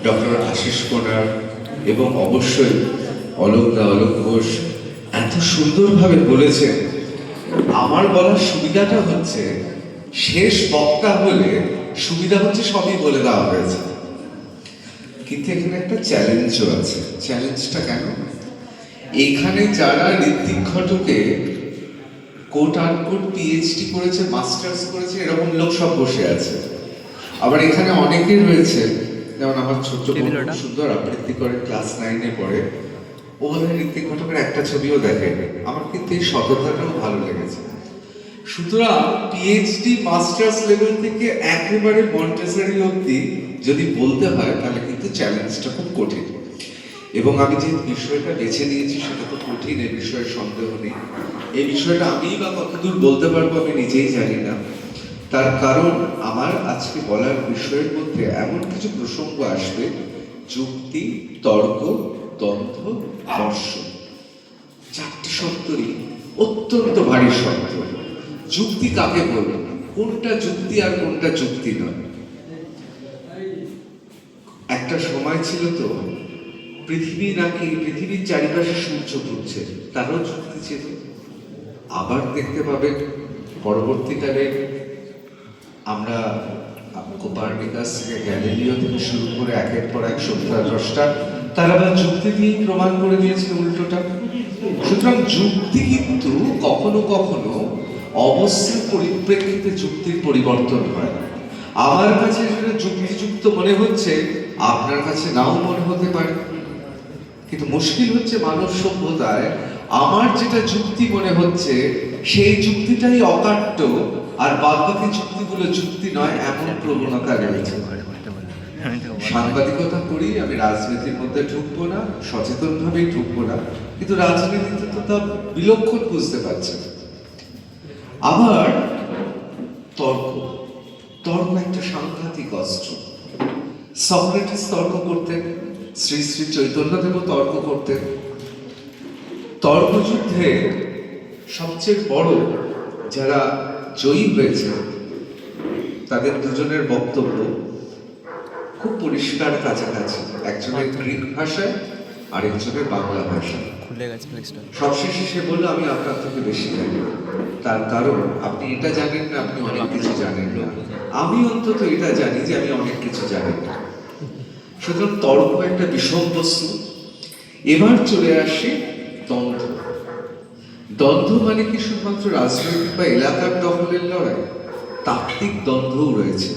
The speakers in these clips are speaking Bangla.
ডক্টর আশিস কোনার এবং অবশ্যই অলোক ঘোষ এত সুন্দরভাবে বলেছেন। আমার বলার সুবিধাটা হচ্ছে, শেষ বক্তা হলে সুবিধা হচ্ছে সবই বলে দেওয়া হয়েছে, কিন্তু এখানে একটা চ্যালেঞ্জও আছে। চ্যালেঞ্জটা কেন? এখানে যারা ঋত্বিক ঘটকে কোট আনকোট পিএইচডি করেছে, মাস্টার্স করেছে, এরকম লোক সব বসে আছে। আবার এখানে অনেকেই রয়েছে, যেমন আমার ছোট্ট বোন সুন্দর আবৃত্তি করে, ক্লাস 9-এ পড়ে, ও বোধহয় ঋত্বিক ঘটকের একটা ছবিও দেখেনি। আমার কিন্তু এই সততাটাও ভালো লেগেছে। সুতরাং পিএইচডি মাস্টার্স লেভেল থেকে একেবারে মন্টেসরি অবধি যদি বলতে হয়, তাহলে কিন্তু চ্যালেঞ্জটা খুব কঠিন। এবং আমি যে বিষয়টা বেছে নিয়েছি সেটা তো কঠিন, এ বিষয়ে সন্দেহ নেই। এই বিষয়টা আমি বা কতদূর বলতে পারবো আমি নিজেই জানি না। তার কারণ আমার আজকে বলার বিষয়ের মধ্যে এমন কিছু প্রসঙ্গ আসবে, যুক্তি, তর্ক, দ্বন্দ্ব, দর্শন, চারটি শব্দই অত্যন্ত ভারী শব্দ। যুক্তি কাকে বলবো? কোনটা যুক্তি আর কোনটা যুক্তি নয়? একটা সময় ছিল তো পৃথিবীর চারিপাশে সূর্য ঘুরছে, তারও যুক্তি ছিল। আবার দেখতে পাবেন পরবর্তীকালে আমরা কোপার্নিকাস থেকে গ্যালিলিও থেকে শুরু করে একের পর এক সত্যাদ্রষ্টা, তারা আবার যুক্তি দিয়ে প্রমাণ করে দিয়েছে উল্টোটা। সুতরাং যুক্তি কিন্তু কখনো কখনো অবস্থার পরিপ্রেক্ষিতে যুক্তির পরিবর্তন হয়। আমার কাছে যেটা যুক্তিযুক্ত মনে হচ্ছে, আপনার কাছে নাও মনে হতে পারে। কিন্তু মুশকিল হচ্ছে মানব সভ্যতায় আমার যেটা যুক্তি মনে হচ্ছে সেই যুক্তিটাই অকাট্য, আর বাদবাকি যুক্তিগুলো যুক্তি নয়, এমন প্রবণতা রয়েছে। সাংবাদিকতা করি, আমি রাজনীতির মধ্যে ঢুকবো না, সচেতন ভাবেই ঢুকবো না, কিন্তু রাজনীতিতে তো তা বিলক্ষণ বুঝতে পারছেন। আবার তর্ক একটা সাংঘাতিক অস্ত্র। সক্রেটিস তর্ক করতেন, শ্রী শ্রী চৈতন্যদেবও তর্ক করতেন। তর্কযুদ্ধে সবচেয়ে বড় যারা জয়ী হয়েছে তাদের দুজনের বক্তব্য খুব পরিষ্কার কাছাকাছি, একজনের গ্রিক ভাষায় আরেকজনের বাংলা ভাষায়। সবশেষে সে বললো, আমি আপনার থেকে বেশি জানি। তার কারণ আপনি এটা জানেন না, আপনি অনেক কিছু জানেন না। আমি অন্তত এটা জানি যে আমি অনেক কিছু জানি না। সুতরাং তর্ক একটা বিষম বস্তু। এবার চলে আসে দ্বন্দ্ব। দ্বন্দ্ব মানে কি শুধুমাত্র রাজনৈতিক বা এলাকার দখলের লড়াই? তাত্ত্বিক দ্বন্দ্বও রয়েছে।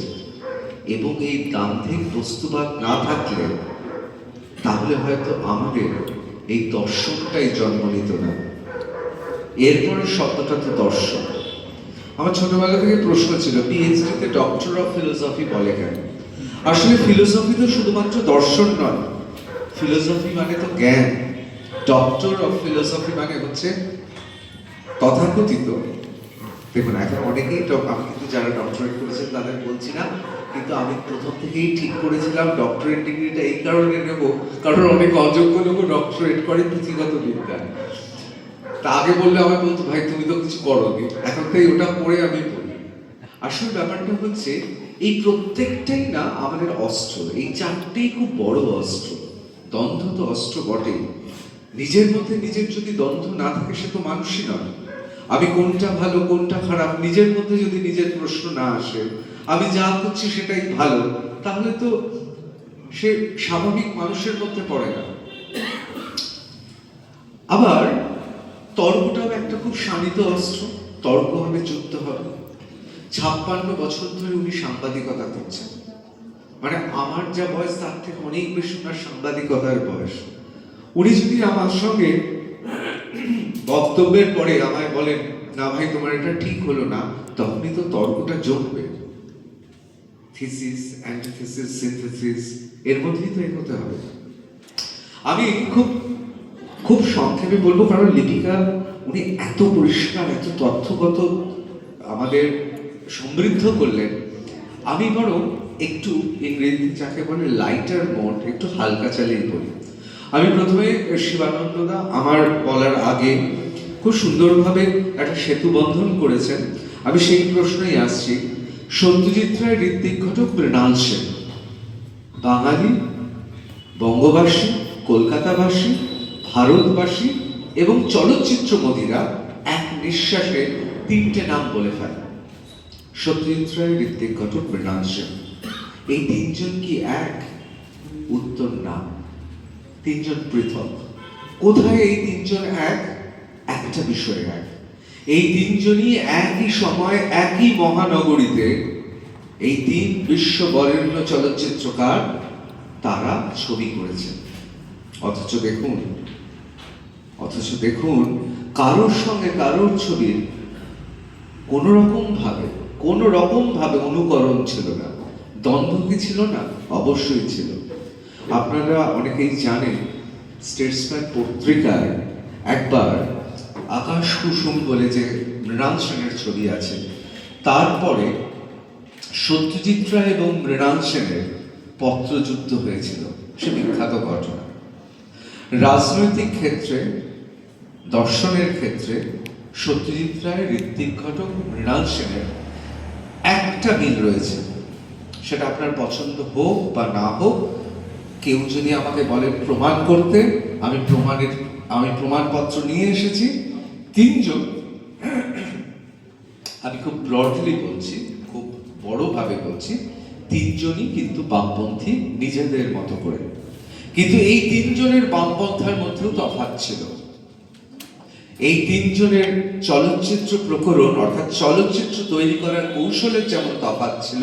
এবং এই দাম্ভিক বস্তুবাদ না থাকলে তাহলে হয়তো আমাদের এই দর্শনটাই জন্ম নিত না। এরপরে শব্দটা তো দর্শন। আমার ছোটবেলা থেকে প্রশ্ন ছিল, পিএইচডিতে ডক্টর অফ ফিলোসফি বলে কেন? আসলে ফিলোসফি তো শুধুমাত্র দর্শন নয়, ফিলোসফি মানে তো জ্ঞান। ডক্টর অফ ফিলোসফি মানে হচ্ছে তথাকথিত, দেখুন এখন অনেকেই, আমি কিন্তু যারা ডক্টরেট করেছেন তাদের বলছি না, কিন্তু আমি প্রথম থেকেই ঠিক করেছিলাম ডক্টরেট ডিগ্রিটা এই কারণে নেব, কারণ অনেক অযোগ্য লোক ডক্টরেট করে পুঁথিগত বিদ্যা। তা আগে বললে আমি বলতো, ভাই তুমি তো কিছু করোনি, এখন তাই ওটা পড়ে আমি বলি। আসল ব্যাপারটা হচ্ছে এই প্রত্যেকটাই না আমাদের অস্ত্র। এই চারটেই খুব বড় অস্ত্র। দ্বন্দ্ব তো অস্ত্র বটেই। নিজের মধ্যে নিজের যদি দ্বন্দ্ব না থাকে, সে তো মানুষই নয়। আমি কোনটা ভালো কোনটা খারাপ, নিজের মধ্যে যদি নিজের প্রশ্ন না আসে, আমি যা করছি সেটাই ভালো, তাহলে তো সে স্বাভাবিক মানুষের মধ্যে পড়ে না। আবার তর্কটাও একটা খুব শানিত অস্ত্র। তর্ক হবে, যুদ্ধ হবে। 56 বছর ধরে উনি সাংবাদিকতা করছেন, মানে আমার যা বয়স তার থেকে অনেক বেশি ওনার সাংবাদিকতার বয়স। উনি যদি আমার সঙ্গে বক্তব্যের পরে আমায় বলেন, না ভাই তোমার এটা ঠিক হলো না, তখনই তো তর্কটা জমবে। থিসিস, অ্যান্টিথিসিস, সিনথেসিস, এর মধ্যেই তো এগোতে হবে। আমি খুব সংক্ষেপে বলবো, কারণ লিপিকা উনি এত পরিষ্কার, এত তথ্যগত আমাদের সমৃদ্ধ করলেন। আমি বরং একটু ইংরেজিতে যাকে বলে লাইটার মোড, একটু হালকা চালিয়ে বলি। আমি প্রথমে শিবানন্দদা আমার বলার আগে খুব সুন্দরভাবে একটা সেতু বন্ধন করেছেন। আমি সেই প্রশ্নেই আসছি। সত্যজিৎ রায়, ঋত্বিক ঘটক, মৃণাল সেন, বাঙালি বঙ্গবাসী, কলকাতাবাসী, ভারতবাসী এবং চলচ্চিত্রমোদীরা এক নিঃশ্বাসে তিনটে নাম বলে ফেলে: সত্যজিৎ রায়, ঋত্বিক ঘটক, মৃণাল সেন। এই তিনজন কি এক? উত্তর না, তিনজন পৃথক। কোথায় এই তিনজন এক? একটা বিষয়ে এক। এই তিনজনই একই সময় একই মহানগরীতে, এই তিন বিশ্ব বরেণ্য চলচ্চিত্রকার, তারা ছবি করেছেন। অথচ দেখুন কারোর সঙ্গে কারোর ছবির কোনো রকম ভাবে অনুকরণ ছিল না। দ্বন্দ্ব কি ছিল না? অবশ্যই ছিল। আপনারা অনেকেই জানেন, স্টেটসম্যান পত্রিকায় একবার আকাশ কুসুম বলে যে মৃণাল সেনের ছবি আছে, তারপরে সত্যজিৎ রায় এবং মৃণাল সেনের পত্রযুদ্ধ হয়েছিল। সে বিখ্যাত ঘটনা। রাজনৈতিক ক্ষেত্রে, দর্শনের ক্ষেত্রে সত্যজিৎ রায়, ঋত্বিক ঘটক, মৃণাল সেনের একটা মিল রয়েছে। সেটা আপনার পছন্দ হোক বা না হোক, কেউ যদি আমাকে বলেন প্রমাণ করতে, আমি প্রমাণপত্র নিয়ে এসেছি। তিনজন, আমি খুব ব্রডলি বলছি, খুব বড়ভাবে বলছি, তিনজনই কিন্তু বামপন্থী নিজেদের মতো করে। কিন্তু এই তিনজনের বামপন্থার মধ্যেও তফাৎ ছিল। এই তিনজনের চলচ্চিত্র প্রকরণ, অর্থাৎ চলচ্চিত্র তৈরি করার কৌশলের যেমন তফাৎ ছিল,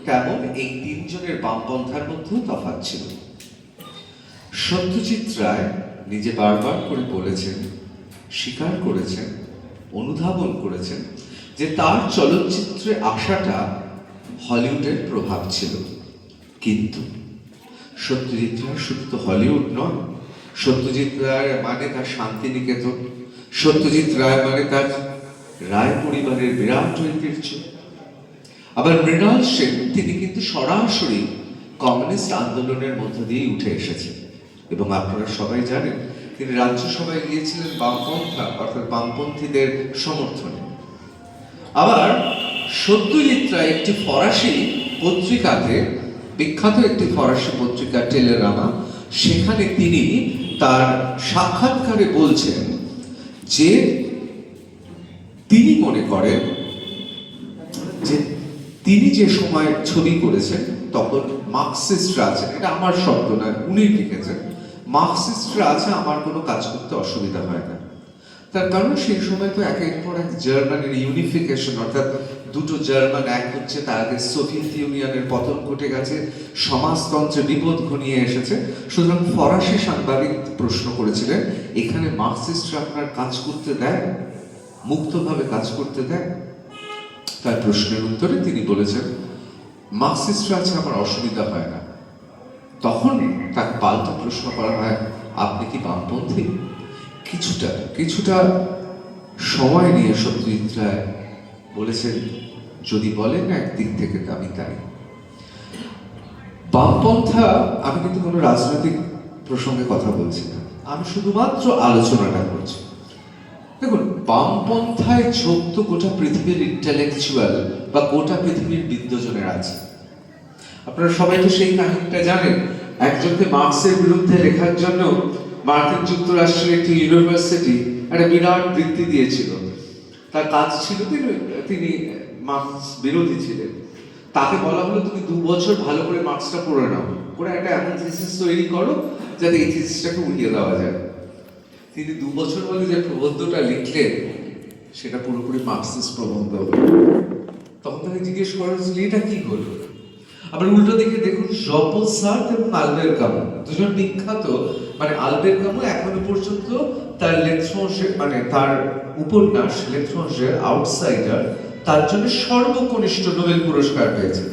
তেমন এই তিনজনের বামপন্থার মধ্যেও তফাৎ ছিল। সত্যজিৎ রায় নিজে বারবার করে বলেছেন, স্বীকার করেছেন, অনুধাবন করেছেন যে তার চলচ্চিত্রে আসাটা হলিউডের প্রভাব ছিল। কিন্তু সত্যজিৎ রায় শুধু তো হলিউড নয়। সত্যজিৎ রায় মানে তার শান্তিনিকেতন, সত্যজিৎ রায় মানে তার রায় পরিবারের বিরাট ঐতিহ্য। আবার মৃণাল সেন, তিনি কিন্তু সরাসরি কমিউনিস্ট আন্দোলনের মধ্য দিয়েই উঠে এসেছেন। এবং আপনারা সবাই জানেন, তিনি রাজ্যসভায় গিয়েছিলেন বামপন্থা অর্থাৎ বামপন্থীদের সমর্থনে। আবার সত্যজিৎ রায় একটি ফরাসি পত্রিকাতে, বিখ্যাত একটি ফরাসি পত্রিকা টেলেরামা, সেখানে তিনি তার সাক্ষাৎকারে বলছেন যে তিনি মনে করেন যে তিনি যে সময় ছবি করেছেন তখন মার্কসিস্টরা আছেন। এটা আমার শব্দ নয়, উনি লিখেছেন, মার্কসিস্টরা আছে, আমার কোনো কাজ করতে অসুবিধা হয় না। তার কারণ সেই সময় তো একের পর এক জার্মানির ইউনিফিকেশন, অর্থাৎ দুটো জার্মান এক হচ্ছে, তার আগে সোভিয়েত ইউনিয়নের পতন ঘটে গেছে, সমাজতন্ত্রে বিপদ ঘনিয়ে এসেছে। সুতরাং ফরাসি সাংবাদিক প্রশ্ন করেছিলেন, এখানে মার্কসিস্টরা আপনার কাজ করতে দেয়, মুক্তভাবে কাজ করতে দেয়? তার প্রশ্নের উত্তরে তিনি বলেছেন, মার্কসিস্টরা আছে, আমার অসুবিধা হয় না। তখন তাকে পাল্টা প্রশ্ন করা হয়, আপনি কি বামপন্থী? কিছুটা সময় নিয়ে সত্যজিৎ রায় বলেছেন, যদি বলেন একদিক থেকে আমি তাই। বামপন্থা, আমি কিন্তু কোনো রাজনৈতিক প্রসঙ্গে কথা বলছি না, আমি শুধুমাত্র আলোচনাটা করছি। দেখুন, বামপন্থায় ঝোঁক তো গোটা পৃথিবীর ইন্টেলেকচুয়াল বা গোটা পৃথিবীর বিদ্বজনের আছে। আপনারা সবাই তো সেই কাহিনীটা জানেন। একজনকে মার্কসের বিরুদ্ধে লেখার জন্য মার্কিন যুক্তরাষ্ট্রের একটি ইউনিভার্সিটি একটা বিরাট বৃত্তি দিয়েছিল। তার কাজ ছিল, তিনি মার্কস বিরোধী ছিলেন। তাকে বলা হলো, তুমি 2 বছর ভালো করে মার্কসটা পড়ে নাও, করে একটা এমন থিসিস তৈরি করো যাতে এই থিসিসটাকে উড়িয়ে দেওয়া যায়। তিনি 2 বছর বলে যে প্রবন্ধটা লিখলেন, সেটা পুরোপুরি মার্কসিস্ট প্রবন্ধ হলো। তখন তাকে জিজ্ঞেস করা হয়েছিল, এটা কি হলো? আবার উল্টো দিকে দেখুন, জঁ পল সার্ত্র এবং আলবের ক্যামু, দুজন বিখ্যাত, মানে আলবের ক্যামু এখনো পর্যন্ত তার মানে তার উপন্যাস লেট্রঞ্জের আউটসাইডার, তার জন্য সর্বকনিষ্ঠ নোবেল পুরস্কার পেয়েছেন।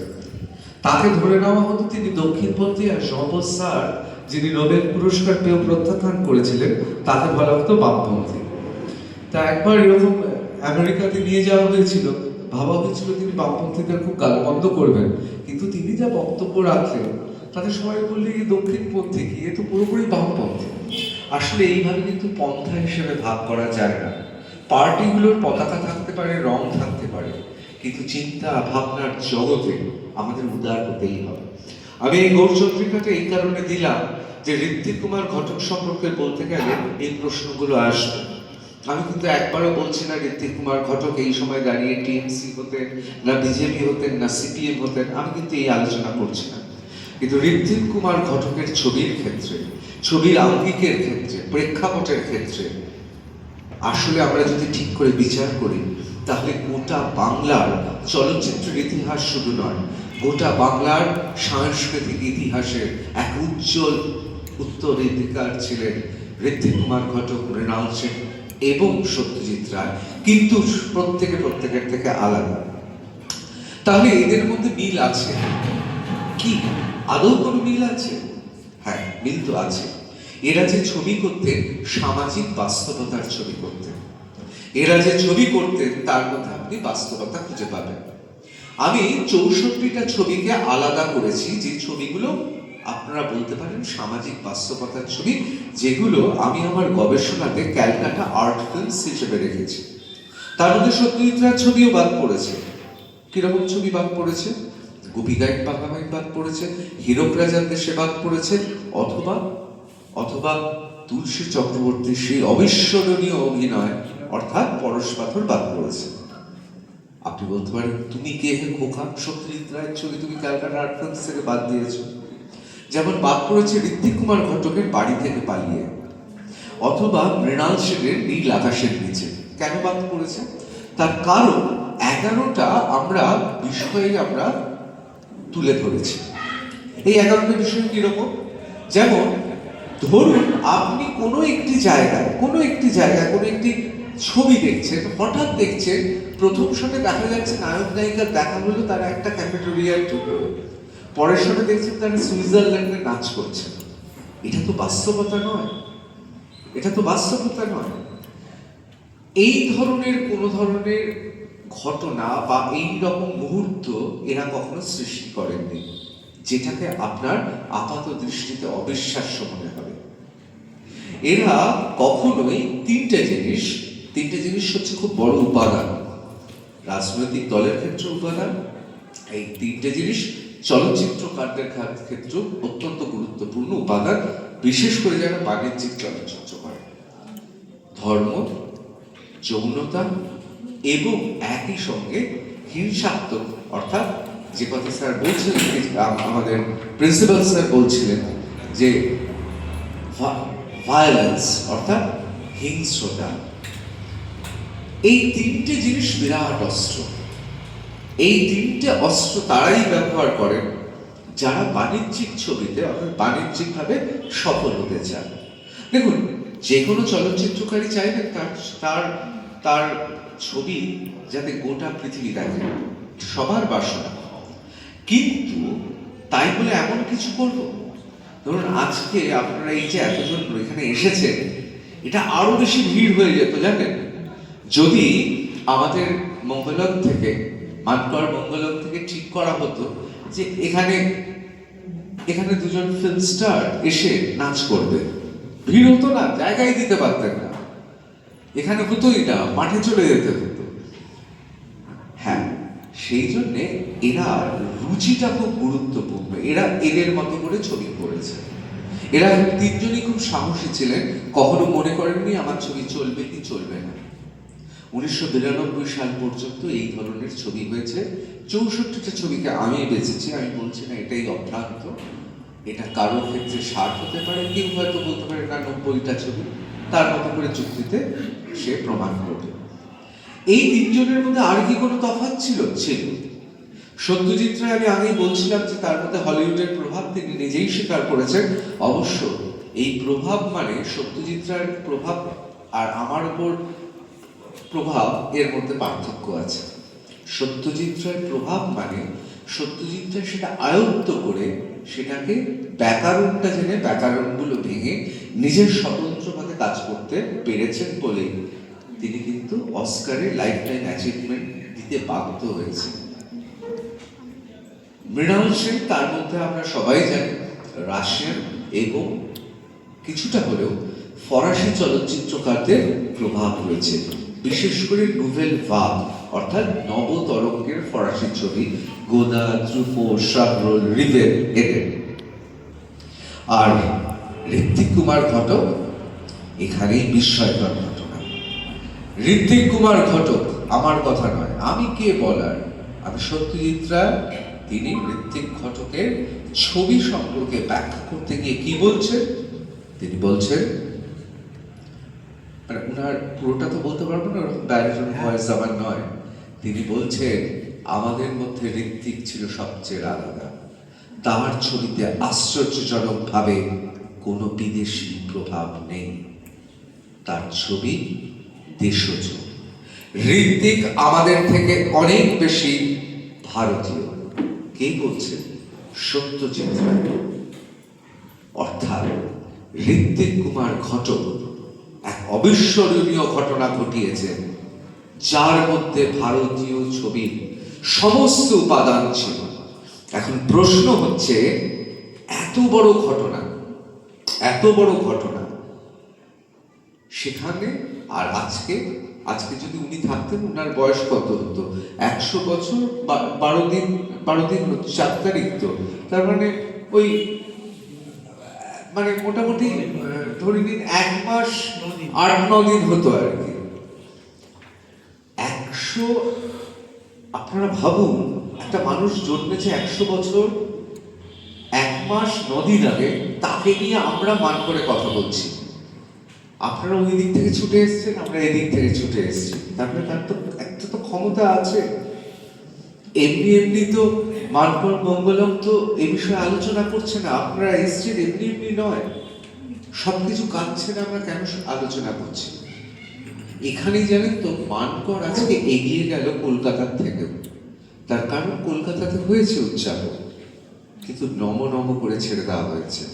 তাকে ধরে নেওয়া হতো তিনি দক্ষিণপন্থী, আর জঁ পল সার্ত্র, যিনি নোবেল পুরস্কার পেয়েও প্রত্যাখ্যান করেছিলেন, তাকে বলা হতো বামপন্থী। তা একবার এরকম আমেরিকাতে নিয়ে যাওয়া হয়েছিল, ভাবা হয়েছিল তিনি বামপন্থীদের খুব গালমন্দ করবেন, কিন্তু তিনি যা বক্তব্য রাখলেন তাতে সবাই বললে এই দক্ষিণপন্থী কি, এ তো পুরোপুরি বামপন্থী। আসলে এইভাবে কিন্তু পন্থা হিসেবে ভাগ করা যায় না। পার্টিগুলোর পতাকা থাকতে পারে, রং থাকতে পারে, কিন্তু চিন্তা ভাবনার জগতে আমাদের উদার হতেই হবে। আমি এই গৌরচন্দ্রিকাটা এই কারণে দিলাম যে ঋত্বিক কুমার ঘটক সম্পর্কে বলতে গেলে এই প্রশ্নগুলো আসবে। আমি কিন্তু একবারও বলছি না ঋত্বিক কুমার ঘটক এই সময় দাঁড়িয়ে টিএমসি হতেন, না বিজেপি হতেন, না সিপিএম হতেন, আমি কিন্তু এই আলোচনা করছি না। কিন্তু ঋত্বিক কুমার ঘটকের ছবির ক্ষেত্রে, ছবির আঙ্গিকের ক্ষেত্রে, প্রেক্ষাপটের ক্ষেত্রে আসলে আমরা যদি ঠিক করে বিচার করি, তাহলে গোটা বাংলার চলচ্চিত্রের ইতিহাস শুধু নয়, গোটা বাংলার সাংস্কৃতিক ইতিহাসের এক উজ্জ্বল উত্তরাধিকার ছিলেন ঋত্বিক কুমার ঘটক, মৃণাল সেন এবং সত্যজিৎ রায়, কিন্তু প্রত্যেকের থেকে আলাদা। তাহলে এদের মধ্যে মিল আছে কি? আদৌ কোনো মিল আছে? হ্যাঁ, মিল তো আছে। এরা যে ছবি করতেন সামাজিক বাস্তবতার ছবি করতেন, এরা যে ছবি করতেন তার মধ্যে আপনি বাস্তবতা খুঁজে পাবেন। আমি 64টা ছবিকে আলাদা করেছি, যে ছবিগুলো আপনারা বলতে পারেন সামাজিক বাস্তবতার ছবি, যেগুলো আমি আমার গবেষণাতে ক্যালকাটা আর্ট ফিল্মস হিসেবে রেখেছি। তার মধ্যে সত্যজিৎ রায়ের ছবিও বাদ পড়েছে। কিরকম ছবি বাদ পড়েছে? গোপী গাইড বাঘাবাই বাদ পড়েছে, হীরক রাজার দেশে বাদ পড়েছে, অথবা অথবা তুলসী চক্রবর্তীর সেই অবিস্মরণীয় অভিনয় অর্থাৎ পরশ পাথর বাদ পড়েছে। আপনি বলতে পারেন, তুমি কে হে খোকা? সত্যজিৎ রায়ের ছবি তুমি ক্যালকাটা আর্ট ফিল্মস থেকে বাদ দিয়েছো। যেমন বাদ পড়েছে ঋত্বিক কুমার ঘটকের বাড়ি থেকে পালিয়ে, অথবা মৃণাল সেনের নীল আকাশের নিচে। কেন বাদ পড়েছে? তার কারণ 11টা আমরা বিষয়ে আমরা তুলে ধরেছি। এই 11টা বিষয় কিরকম? যেমন ধরুন আপনি কোনো একটি জায়গায় কোনো একটি ছবি দেখছেন, হঠাৎ দেখছেন প্রথম শটে দেখা যাচ্ছে নায়ক নায়িকার দেখা হলো, তারা একটা ক্যাফেটেরিয়ায় ঢুকলো, পরের শটে দেখছেন তারা সুইজারল্যান্ডে নাচ করছে। এটা তো বাস্তবতা নয়, এটা তো বাস্তবতা নয়। এই ধরনের কোন ধরনের ঘটনা বা এই রকম মুহূর্ত এরা কখনো সৃষ্টি করেননি, যেটাকে আপনার আপাত দৃষ্টিতে অবিশ্বাস্য মনে হবে। এরা কখনোই তিনটে জিনিস হচ্ছে খুব বড় উপাদান, রাজনৈতিক দলের ক্ষেত্রে উপাদান, এই তিনটে জিনিস চলচ্চিত্রকারদের ক্ষেত্রে অত্যন্ত গুরুত্বপূর্ণ উপাদান, বিশেষ করে যারা বাণিজ্যিক চলচ্চিত্র করে। ধর্ম, যৌনতা এবং একই সঙ্গে হিংসাত্মক, অর্থাৎ যে কথা স্যার বলছিলেন, আমাদের প্রিন্সিপাল স্যার বলছিলেন যে ভায়োলেন্স অর্থাৎ হিংস্রতা। এই তিনটে জিনিস বিরাট অস্ত্র। এই তিনটে অস্ত্র তারাই ব্যবহার করেন যারা বাণিজ্যিক ছবিতে অর্থাৎ বাণিজ্যিকভাবে সফল হতে চান। দেখুন, যে কোনো চলচ্চিত্রকারী চাইবেন তার তার ছবি যাতে গোটা পৃথিবী দেখে, সবার বাসনা। কিন্তু তাই বলে এমন কিছু করব, ধরুন আজকে আপনারা এই যে এতজন এখানে এসেছেন, এটা আরো বেশি ভিড় হয়ে যেত জানেন, যদি আমাদের মঙ্গলম থেকে, মানকর মঙ্গলম থেকে ঠিক করা হতো যে এখানে দুজন ফিল্ম স্টার এসে নাচ করবে। ভিড় হতো না, জায়গায় দিতে পারতেন না, এখানে হতোই না, মাঠে চলে যেতে হতো। হ্যাঁ, সেই জন্যে এরা রুচিটা খুব গুরুত্বপূর্ণ। এরা এদের মতো করে ছবি করেছে। এরা তিনজনই খুব সাহসী ছিলেন, কখনো মনে করেননি আমার ছবি চলবে কি চলবে না। 1992 সাল পর্যন্ত এই ধরনের ছবি হয়েছে। 64টা ছবিকে আমি বেঁচেছি। আমি বলছি না এটাই অভ্রান্ত, এটা কারোর ক্ষেত্রে 60 হতে পারে, কেউ হয়তো বলতে পারে না 90টা ছবি, তার মতো করে যুক্তিতে সে প্রমাণ করবে। এই তিনজনের মধ্যে আর কি কোনো তফাৎ ছিল? সত্যজিৎ রায়, আমি আগেই বলছিলাম যে তার মধ্যে হলিউডের প্রভাব তিনি নিজেই স্বীকার করেছেন। অবশ্য এই প্রভাব মানে সত্যজিৎ রায়ের প্রভাব আর আমার উপর প্রভাব, এর মধ্যে পার্থক্য আছে। সত্যজিৎ রায়ের প্রভাব মানে সত্যজিৎ রায় সেটা আয়ত্ত করে, সেটাকে ব্যাকরণটা জেনে ব্যাকরণগুলো ভেঙে নিজের স্বতন্ত্রভাবে কাজ করতে পেরেছেন বলে তিনি কিন্তু অস্কারে লাইফ টাইম অ্যাচিভমেন্ট দিতে বাধ্য হয়েছে। মৃণাল সেন, তার মধ্যে আমরা সবাই জানি রাশিয়ান এবং কিছুটা হলেও ফরাসি চলচ্চিত্রকারদের প্রভাব রয়েছে, বিশেষ করে নুভেল ভাগ অর্থাৎ নবতরঙ্গের ফরাসি ছবি গোদা, ত্রুফো, শাহরুল, রিভের এদের। আর ঋত্বিক কুমার ঘটক এখানেই বিস্ময়কর ঘটনা। ঋত্বিক কুমার ঘটক আমার কথা নয়, আমি কে বলার, আমি সত্যজিৎ রায়। তিনি ঋত্বিক ঘটকের ছবি সম্পর্কে ব্যাখ্যা করতে গিয়ে কি বলছেন, তিনি বলছেন, মানে ওনার পুরোটা তো বলতে পারবো না, ব্যারিটন ভয়েস আমার নয়। তিনি বলছেন আমাদের মধ্যে ঋত্বিক ছিল সবচেয়ে আলাদা। তার ছবিতে আশ্চর্যজনক ভাবে কোনো বিদেশি প্রভাব নেই, তার ছবি দেশজ। ঋত্বিক আমাদের থেকে অনেক বেশি ভারতীয়। কে বলছেন? সত্যজিৎ রায়। অর্থাৎ ঋত্বিক কুমার ঘটক এক অবিস্মরণীয় ঘটনা ঘটিয়েছেন, যার মধ্যে ভারতীয় ছবির সমস্ত উপাদান ছিল। এখন প্রশ্ন হচ্ছে, এত বড় ঘটনা, এত বড় ঘটনা সেখানে আর আজকে যদি উনি থাকতেন, উনার বয়স কত হতো? 100 বছর 12 দিন হচ্ছে, 7 তারিখ তো, তার মানে ওই মানে মোটামুটি ধরে নিন 1 মাস 8-9 দিন হতো আর কি। 100, আপনারা ভাবুন, একটা মানুষ জন্মেছে 100 বছর 1 মাস 9 দিন আগে, তাকে নিয়ে আমরা মান করে কথা বলছি। আপনারা ওই দিক থেকে ছুটে এসেছেন, আমরা এদিক থেকে ছুটে এসেছি, তারপরে তার তো একটা তো ক্ষমতা আছে। এমনি তো মানকর মঙ্গলম তো এই বিষয়ে আলোচনা করছে না, আপনারা এসছেন এমনি নয়, সবকিছু কাটছে না, আমরা কেন আলোচনা করছি? এখানেই জানেন তো, মানকর আজকে এগিয়ে গেল কলকাতার থেকে। তার কারণ কলকাতাতে হয়েছে উদযাপন, কিন্তু নম করে ছেড়ে দেওয়া হয়েছে।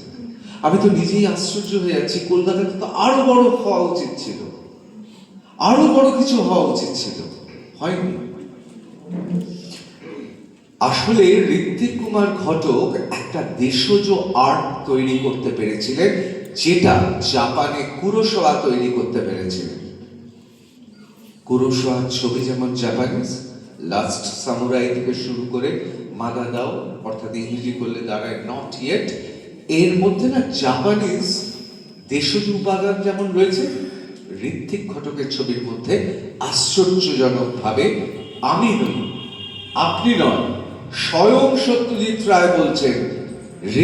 আমি তো নিজেই আশ্চর্য হয়ে যাচ্ছি, কলকাতাতে তো আরো বড় হওয়া উচিত ছিল, আরো বড় কিছু হওয়া উচিত ছিল, হয়নি। আসলে ঋত্বিক কুমার ঘটক একটা দেশজ আর্ট তৈরি করতে পেরেছিলেন, যেটা জাপানে কুরোসাওয়া তৈরি করতে পেরেছিলেন। কুরোসাওয়ার ছবি যেমন জাপানিজ, লাস্ট সামুরাই থেকে শুরু করে মাদাদাও, অর্থাৎ ইংরেজি করলে দাঁড়ায় নট ইয়েট, এর মধ্যে না জাপানিজ দেশজ উপাদান যেমন রয়েছে, ঋত্বিক ঘটকের ছবির মধ্যে আশ্চর্যজনক ভাবে, আমি নই, আপনি নন, স্বয়ং সত্যজিৎ রায় বলছেন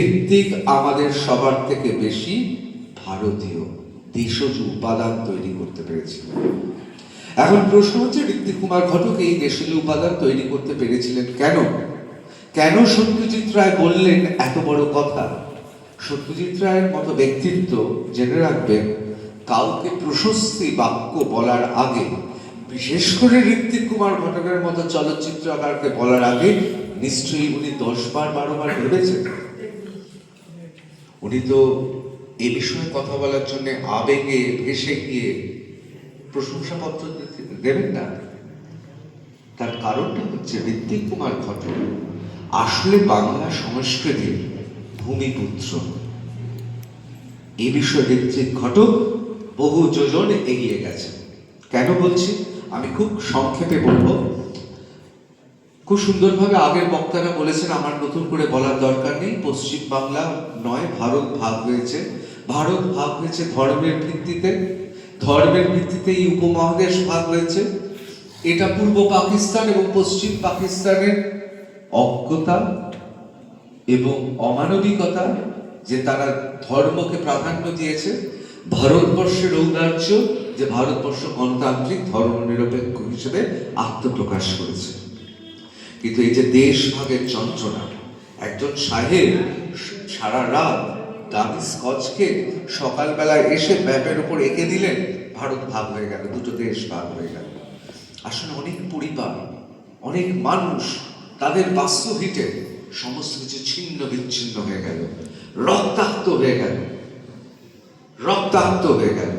ঋত্বিক আমাদের সবার থেকে বেশি ভারতীয় দেশজ উপাদান তৈরি করতে পেরেছিল। এখন প্রশ্ন হচ্ছে, ঋত্বিক কুমার ঘটক এই দেশজ উপাদান তৈরি করতে পেরেছিলেন কেন? কেন সত্যজিৎ রায় বললেন এত বড় কথা? সত্যজিৎ রায়ের মতো ব্যক্তিত্ব, জেনে রাখবেন, কাউকে প্রশস্তি বাক্য বলার আগে, বিশেষ করে ঋত্বিক কুমার ঘটকের মতো চলচ্চিত্রকারকে বলার আগে নিশ্চয়ই উনি 10 বার 12 বার ভেবেছেন। উনি তো এ বিষয়ে কথা বলার জন্য আবেগে ভেসে গিয়ে প্রশংসাপত্র দেবেন না। তার কারণটা হচ্ছে, ঋত্বিক কুমার ঘটক আসলে বাংলা সংস্কৃতির ভূমিপুত্র। এ বিষয়ে ঋত্বিক ঘটক বহু যোজন এগিয়ে গেছে। কেন বলছি আমি খুব সংক্ষেপে বলবো। খুব সুন্দরভাবে আগের বক্তারা বলেছেন, আমার নতুন করে বলার দরকার নেই। পশ্চিম বাংলা নয়, ভারত ভাগ হয়েছে। ভারত ভাগ হয়েছে ধর্মের ভিত্তিতে, ধর্মের ভিত্তিতে এই উপমহাদেশ ভাগ হয়েছে। এটা পূর্ব পাকিস্তান এবং পশ্চিম পাকিস্তানের অজ্ঞতা এবং অমানবিকতা, যে তারা ধর্মকে প্রাধান্য দিয়েছে। ভারতবর্ষের ঔদার্য, যে ভারতবর্ষ গণতান্ত্রিক ধর্মনিরপেক্ষ হিসেবে আত্মপ্রকাশ করেছে। কিন্তু এই যে দেশ ভাগের যন্ত্রণা, একজন সাহেব সারা রাত দামি স্কচকে সকালবেলায় এসে ম্যাপের উপর এঁকে দিলেন, ভারত ভাগ হয়ে গেল, দুটো দেশ ভাগ হয়ে গেল। আসলে অনেক পরিবার, অনেক মানুষ, তাদের বাস্তুভিটে সমস্ত কিছু ছিন্ন বিচ্ছিন্ন হয়ে গেল, রক্তাক্ত হয়ে গেল, রক্তাক্ত হয়ে গেল।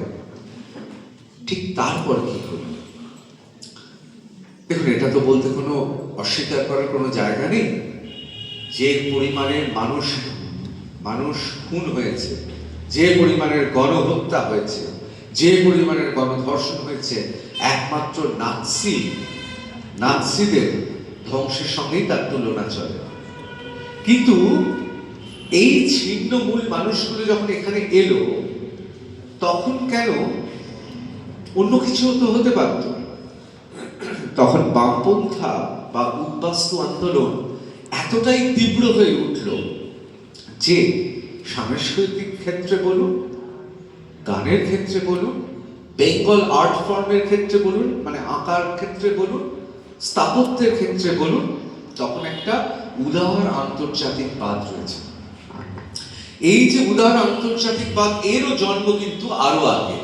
ঠিক তারপর কি হলো? দেখুন, এটা তো বলতে কোনো অস্বীকার করার কোনো জায়গা নেই। যে পরিমাণের মানুষ খুন হয়েছে, যে পরিমাণের গণহত্যা হয়েছে, যে পরিমাণের গণধর্ষণ হয়েছে, একমাত্র নাৎসি নাৎসিদের ধ্বংসের সঙ্গেই তার তুলনা চলে। কিন্তু এই ছিন্নমূল মানুষগুলো যখন এখানে এলো, তখন কেন অন্য কিছু তো হতে পারত। তখন বামপন্থা বা উদ্বাস্তু আন্দোলন এতটাই তীব্র হয়ে উঠল যে সাংস্কৃতিক ক্ষেত্রে বলুন, গানের ক্ষেত্রে বলুন, বেঙ্গল আর্ট ফর্মের ক্ষেত্রে বলুন, মানে আঁকার ক্ষেত্রে বলুন, স্থাপত্যের ক্ষেত্রে বলুন, তখন একটা উদার আন্তর্জাতিকবাদ রয়েছে। এই যে উদার আন্তর্জাতিকবাদ, এরও জন্ম কিন্তু আরো আগে,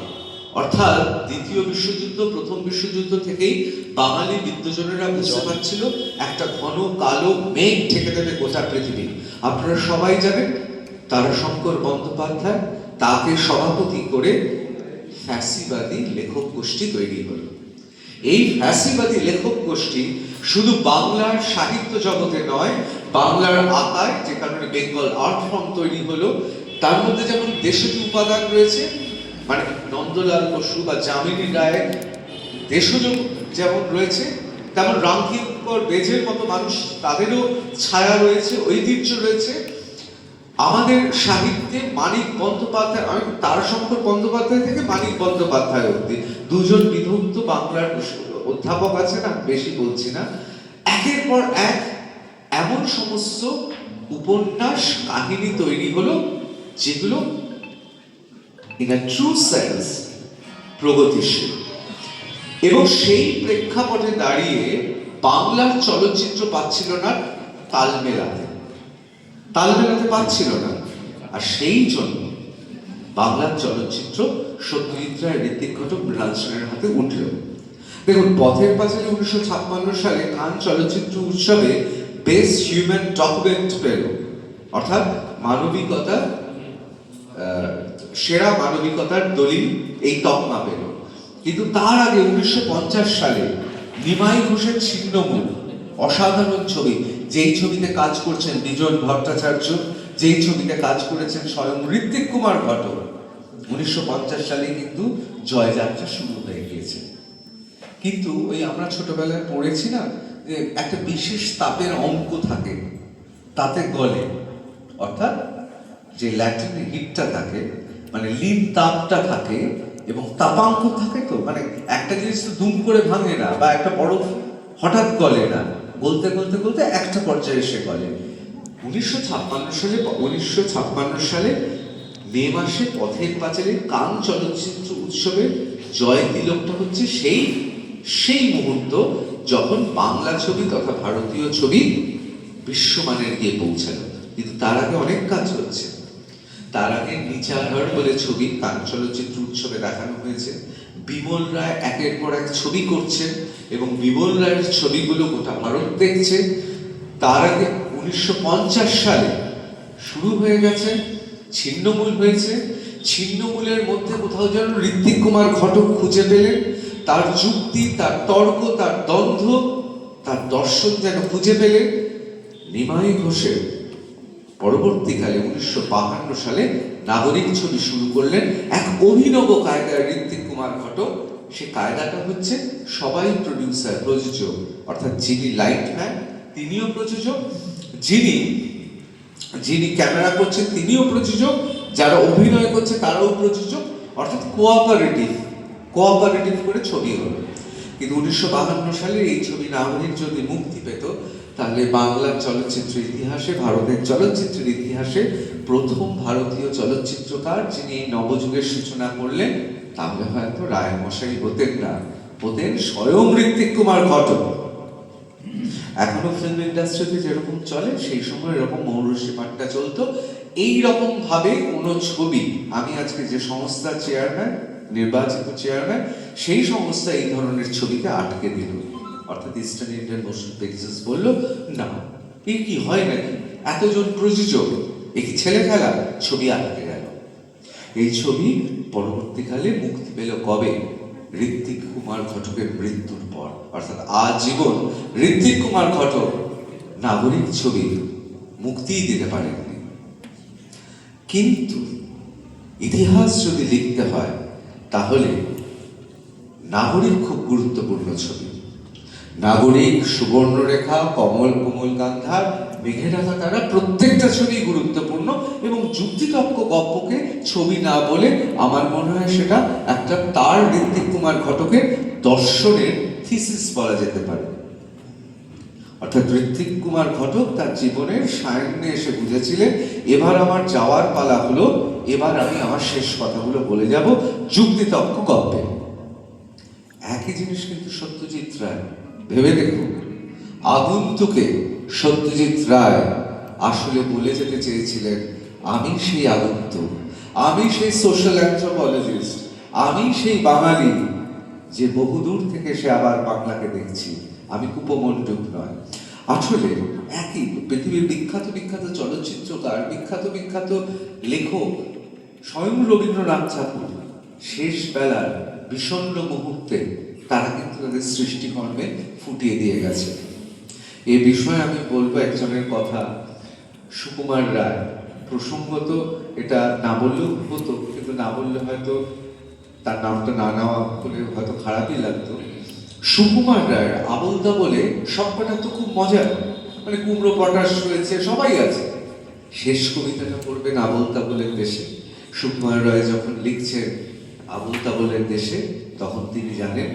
অর্থাৎ দ্বিতীয় বিশ্বযুদ্ধ, প্রথম বিশ্বযুদ্ধ থেকেই বাঙালি বিদ্বজনেরা বুঝতে পারছিল একটা ঘন কালো মেঘ ঢেকে দেবে গোটা পৃথিবী। আপনারা সবাই জানেন তারাশঙ্কর বন্দ্যোপাধ্যায়, তাকে সভাপতি করে ফ্যাসিবাদী লেখক গোষ্ঠী তৈরি হলো। এই ফ্যাসিবাদী লেখক গোষ্ঠী শুধু বাংলার সাহিত্য জগতে নয়, বাংলার আঁকায়, যে কারণে বেঙ্গল আর্ট ফর্ম তৈরি হলো, তার মধ্যে যেমন দেশজ উপাদান রয়েছে, মানে নন্দলাল বসু বা যামিনী রায়ের দেশজ যেমন রয়েছে, তেমন রামকিঙ্কর বেজের মতো মানুষ, তাদেরও ছায়া রয়েছে, ঐতিহ্য রয়েছে। আমাদের সাহিত্যে মানিক বন্দ্যোপাধ্যায়, আমি তারাশঙ্কর বন্দ্যোপাধ্যায় থেকে মানিক বন্দ্যোপাধ্যায় অব্দি দুজন বিভক্ত বাংলার অধ্যাপক আছে না, বেশি বলছি না, একের পর এক এমন সমস্ত উপন্যাস কাহিনী তৈরি হলো যেগুলো ইন আ ট্রু সেন্স প্রগতিশীল। এবং সেই প্রেক্ষাপটে দাঁড়িয়ে বাংলার চলচ্চিত্র পাচ্ছিল না তাল মেলাতে পারছিল না। আর সেই জন্য বাংলার চলচ্চিত্র সত্যজিৎ রায়, ঋত্বিক ঘটক, মৃণাল সেনের হাতে উঠল। দেখুন, পথের পাঁচালী 1956 সালে কান চলচ্চিত্র উৎসবে বেস্ট হিউম্যান ডকুমেন্ট পেল, অর্থাৎ মানবিকতা, সেরা মানবিকতার দলিল, এই তকমা পেল। কিন্তু তার আগে 1950 সালে নিমাই ঘোষের ছিন্নমূল, অসাধারণ ছবি, যেই ছবিতে কাজ করছেন বিজন ভট্টাচার্য, যেই ছবিতে কাজ করেছেন স্বয়ং ঋত্বিক কুমার ঘটক, 1950 সালে কিন্তু জয়যাত্রা শুরু হয়ে গিয়েছে। কিন্তু ওই আমরা ছোটবেলায় পড়েছি না যে একটা বিশেষ তাপের অঙ্ক থাকে, তাতে গলে, অর্থাৎ যে ল্যাটিন হিটটা থাকে, মানে লিন তাপটা থাকে এবং তাপাঙ্ক থাকে। তো মানে একটা জিনিস তো দুম করে ভাঙে না, বা একটা বরফ হঠাৎ গলে না, গলতে গলতে গলতে একটা পর্যায়ে এসে গলে। 1956 সালে মে মাসে পথের পাঁচালী কান চলচ্চিত্র উৎসবের জয় তিলকটা হচ্ছে সেই মুহূর্ত যখন বাংলা ছবি তথা ভারতীয় ছবি বিশ্বমানের গিয়ে পৌঁছালো। কিন্তু তার আগে অনেক কাজ হচ্ছে। তার আগে নিচাঘর বলে ছবি কান চলচ্চিত্র উৎসবে দেখানো হয়েছে। বিমল রায় একের পর এক ছবি করছেন এবং বিমল রায়ের ছবিগুলো গোটা ভারত দেখছে। তার আগে 1950 সালে শুরু হয়ে গেছে, ছিন্নমূল হয়েছে। ছিন্নমূলের মধ্যে কোথাও যেন ঋত্বিক কুমার ঘটক খুঁজে পেলেন, তার যুক্তি, তার তর্ক, তার দ্বন্দ্ব, তার দর্শন যেন খুঁজে পেলেন। নিমাই ঘোষের পরবর্তীকালে 1952 সালে নাগরিক ছবি শুরু করলেন এক অভিনব কায়দায় ঋত্বিক কুমার ঘটক। সে কায়দাটা হচ্ছে সবাই প্রডিউসার, প্রযোজক, অর্থাৎ যিনি লাইটম্যান তিনিও প্রযোজক, যিনি ক্যামেরা করছেন তিনিও প্রযোজক, যারা অভিনয় করছে তারাও প্রযোজক, অর্থাৎ কোঅপারেটিভ করে ছবি হলো। কিন্তু 1952 সালে এই ছবি নাগরিক যদি মুক্তি পেত, তাহলে বাংলার চলচ্চিত্র ইতিহাসে, ভারতের চলচ্চিত্রের ইতিহাসে প্রথম ভারতীয় চলচ্চিত্রকার যিনি এই নবযুগের সূচনা করলেন, তাহলে হয়তো রায়মশাই হতেন না, হতেন স্বয়ং ঋত্বিক কুমার ঘটক। এখনো ফিল্ম ইন্ডাস্ট্রিতে যেরকম চলে, সেই সময় এরকম মৌরসী পাট্টা চলতো। এইরকম ভাবে কোনো ছবি, আমি আজকে যে সংস্থার চেয়ারম্যান, নির্বাচিত চেয়ারম্যান, সেই সংস্থা এই ধরনের ছবিকে আটকে দিল, অর্থাৎ ইস্টার্ন ইন্ডিয়ান মোশন পিকচার্স বলল না, এই কি হয় নাকি, এতজন প্রযোজক, এ কি ছেলে খেলা, ছবি আটকে গেল। এই ছবি পরবর্তীকালে মুক্তি পেল কবে? ঋত্বিক কুমার ঘটকের মৃত্যুর পর, অর্থাৎ আজীবন ঋত্বিক কুমার ঘটক নাগরিক ছবি মুক্তিই দিতে পারেননি। কিন্তু ইতিহাস যদি লিখতে হয়, তাহলে নাগরিক খুব গুরুত্বপূর্ণ ছবি। নাগরিক, সুবর্ণরেখা, কমল কোমল গান্ধার, মেঘে ঢাকা তারা, প্রত্যেকটা ছবি গুরুত্বপূর্ণ এবং যুক্তিতর্ক গল্পকে ছবি না বলে আমার মনে হয় সেটা একটা তার ঋত্বিক কুমার ঘটকের দর্শনের থিসিস বলা যেতে পারে। অর্থাৎ ঋত্বিক কুমার ঘটক তার জীবনের সায়ান্নে এসে বুঝেছিলেন এবার আমার যাওয়ার পালা হলো, এবার আমি আমার শেষ কথাগুলো বলে যাব যুক্তিতর্ক গল্পে। একই জিনিস কিন্তু সত্যজিৎ রায়, ভেবে দেখুন, আগন্তুকে সত্যজিৎ রায় আসলে বলে যেতে চেয়েছিলেন আমি সেই আগন্তুক, আমি সেই সোশ্যাল অ্যানথ্রোপোলজিস্ট, আমি সেই বাঙালি যে বহুদূর থেকে সে আবার বাংলাকে দেখছি, আমি কুপমণ্ডুক নয়। আসলে একই পৃথিবীর বিখ্যাত বিখ্যাত চলচ্চিত্রকার, বিখ্যাত বিখ্যাত লেখক, স্বয়ং রবীন্দ্রনাথ ঠাকুর শেষ বেলার বিষণ্ণ মুহূর্তে তারা কিন্তু তাদের সৃষ্টিকর্মে ফুটিয়ে দিয়ে গেছে। এ বিষয়ে আমি বলবো একজনের কথা, সুকুমার রায়। প্রসঙ্গত এটা না বললেও হতো, কিন্তু না বললে হয়তো তার নামটা না নেওয়া বলে হয়তো খারাপই লাগতো। সুকুমার রায়ের আবলদা বলে সবকটা তো খুব মজার, মানে কুমড়ো পটাশ রয়েছে, সবাই আছে। শেষ কবিতাটা পড়বেন আবলদা বলের দেশে। সুকুমার রায় যখন লিখছেন আবলদা বলের দেশে, তখন তিনি জানেন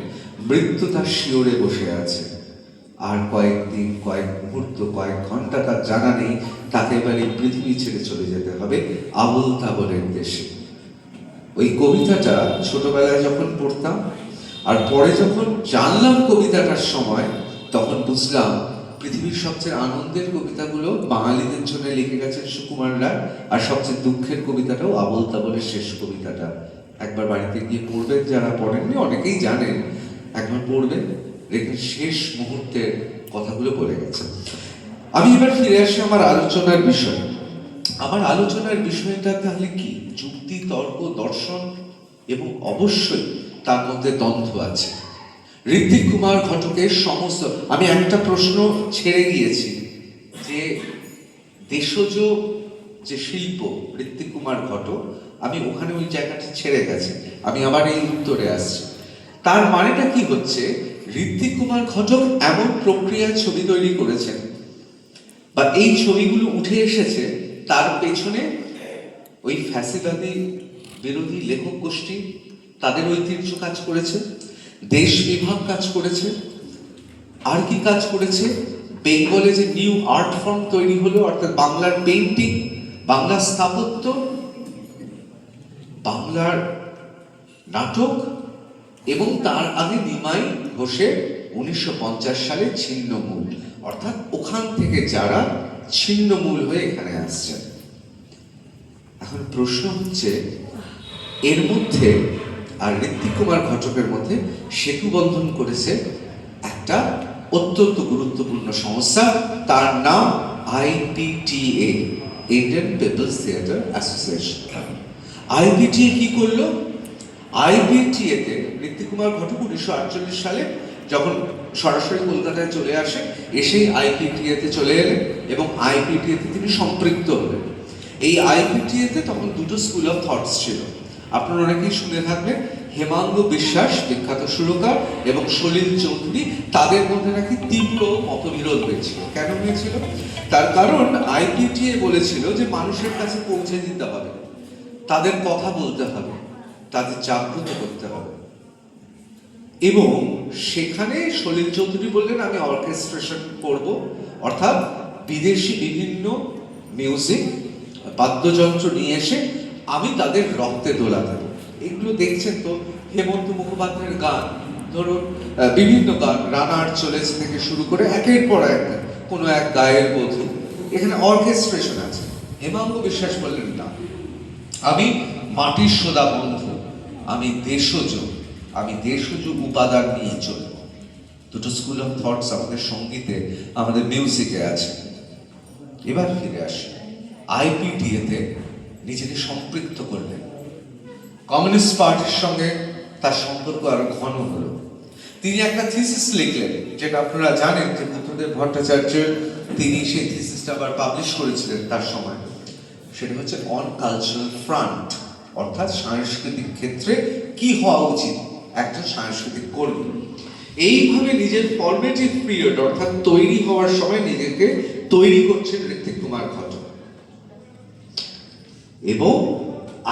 মৃত্যু তার শিওরে বসে আছে, আর কয়েকদিন, কয়েক মুহূর্ত, কয়েক ঘন্টা তার জানা নেই, তাকে এবার এই পৃথিবী ছেড়ে চলে যেতে হবে আবলদা বলের দেশে। ওই কবিতাটা ছোটবেলায় যখন পড়তাম আর পরে যখন জানলাম কবিতাটার সময়, তখন বুঝলাম পৃথিবীর সবচেয়ে আনন্দের কবিতাগুলো বাঙালিদের জন্য লিখে গেছেন সুকুমার রায়, আর সবচেয়ে দুঃখের কবিতাটাও আবলদা বলের শেষ কবিতাটা। একবার বাড়িতে গিয়ে পড়বেন, যারা পড়েননি অনেকেই জানেন, একবার পড়বেন, দেখবেন শেষ মুহূর্তের কথাগুলো বলে গেছে। আমি এবার ফিরে আসি আমার আলোচনার বিষয়। আমার আলোচনার বিষয়টা তাহলে কি? যুক্তি, তর্ক, দর্শন এবং অবশ্যই তার মধ্যে দ্বন্দ্ব আছে। ঋত্বিক কুমার ঘটকের সমস্ত, আমি একটা প্রশ্ন ছেড়ে গিয়েছি যে দেশজ যে শিল্প ঋত্বিক কুমার ঘটক, আমি ওখানে ওই জায়গাটা ছেড়ে গেছি, আমি আবার এই উত্তরে আসছি। তার মানেটা কি হচ্ছে, ঋত্বিক কুমার ঘটক এমন প্রক্রিয়ায় ছবি তৈরি করেছেন বা এই ছবিগুলো উঠে এসেছে, তার পেছনে ওই ফ্যাসিবাদী বিরোধী লেখক গোষ্ঠী তাদের ঐতিহ্য কাজ করেছে, দেশ বিভাগ কাজ করেছে, আর কি কাজ করেছে, বেঙ্গলে যে নিউ আর্ট ফর্ম তৈরি হলো, অর্থাৎ বাংলার পেইন্টিং, বাংলার স্থাপত্য, বাংলার নাটক, এবং তার আগে নিমাই ঘোষের 1950 সালে ছিন্নমূল, অর্থাৎ ওখান থেকে যারা ছিন্নমূল হয়ে এখানে আসছেন। এখন প্রশ্ন হচ্ছে, এর মধ্যে আর ঋত্বিক কুমার ঘটকের মধ্যে সেতু বন্ধন করেছে একটা অত্যন্ত গুরুত্বপূর্ণ সংস্থা, তার নাম IPTA, Indian People's Theatre Association. IPTA কি করলো? IPTA তে ঋত্বিক কুমার ঘটক 1948 সালে যখন সরাসরি কলকাতায় চলে আসে, এসেই IPTA তে চলে এলেন এবং IPTA তে তিনি সম্পৃক্ত হলেন। এই IPTA তে তখন দুটো স্কুল অফ থটস ছিল, আপনারা অনেকেই শুনে থাকবেন, হেমাঙ্গ বিশ্বাস বিখ্যাত সুরকার এবং সলিল চৌধুরী, তাদের মধ্যে নাকি তীব্র মতবিরোধ হয়েছিল। কেন হয়েছিল? তার কারণ IPTA বলেছিল যে মানুষের কাছে পৌঁছে দিতে হবে, তাদের কথা বলতে হবে, তাদের জাগ্রত করতে হবে। এবং সেখানে সলিল চৌধুরী বললেন আমি অর্কেস্ট্রেশন করব, অর্থাৎ বিদেশি বিভিন্ন মিউজিক বাদ্যযন্ত্র নিয়ে এসে আমি তাদের রক্তে দোলা দেব। এগুলো দেখছেন তো, হেমন্ত মুখোপাধ্যায়ের গান, ধরুন বিভিন্ন গান, রানার চলেছে থেকে শুরু করে একের পর এক কোনো এক গায়ের বধূ, এখানে অর্কেস্ট্রেশন আছে। হেমাঙ্গ বিশ্বাস বললেন না, আমি মাটির সোদা বন্ধু, আমি দেশজ উপাদান নিয়ে চলব। দুটো স্কুল অফ থটস আমাদের সঙ্গীতে, আমাদের মিউজিকে আছে। এবার ফিরে আসি, IPTA তে নিজেকে সম্পৃক্ত করলেন, কমিউনিস্ট পার্টির সঙ্গে তার সম্পর্ক আরো ঘন হলো। তিনি একটা থিসিস লিখলেন, যেটা আপনারা জানেন যে বুদ্ধদেব ভট্টাচার্য তিনি সেই থিসিসটা আবার পাবলিশ করেছিলেন তার সময়। সেটা হচ্ছে অন কালচারাল ফ্রন্ট, অর্থাৎ সাংস্কৃতিক ক্ষেত্রে কি হওয়া উচিত একজন সাংস্কৃতিক কর্মী। এইভাবে নিজের ফরমেটিভ পিরিয়ড অর্থাৎ তৈরি হওয়ার সময় নিজেকে তৈরি করছেন ঋত্বিক কুমার ঘটক। এবং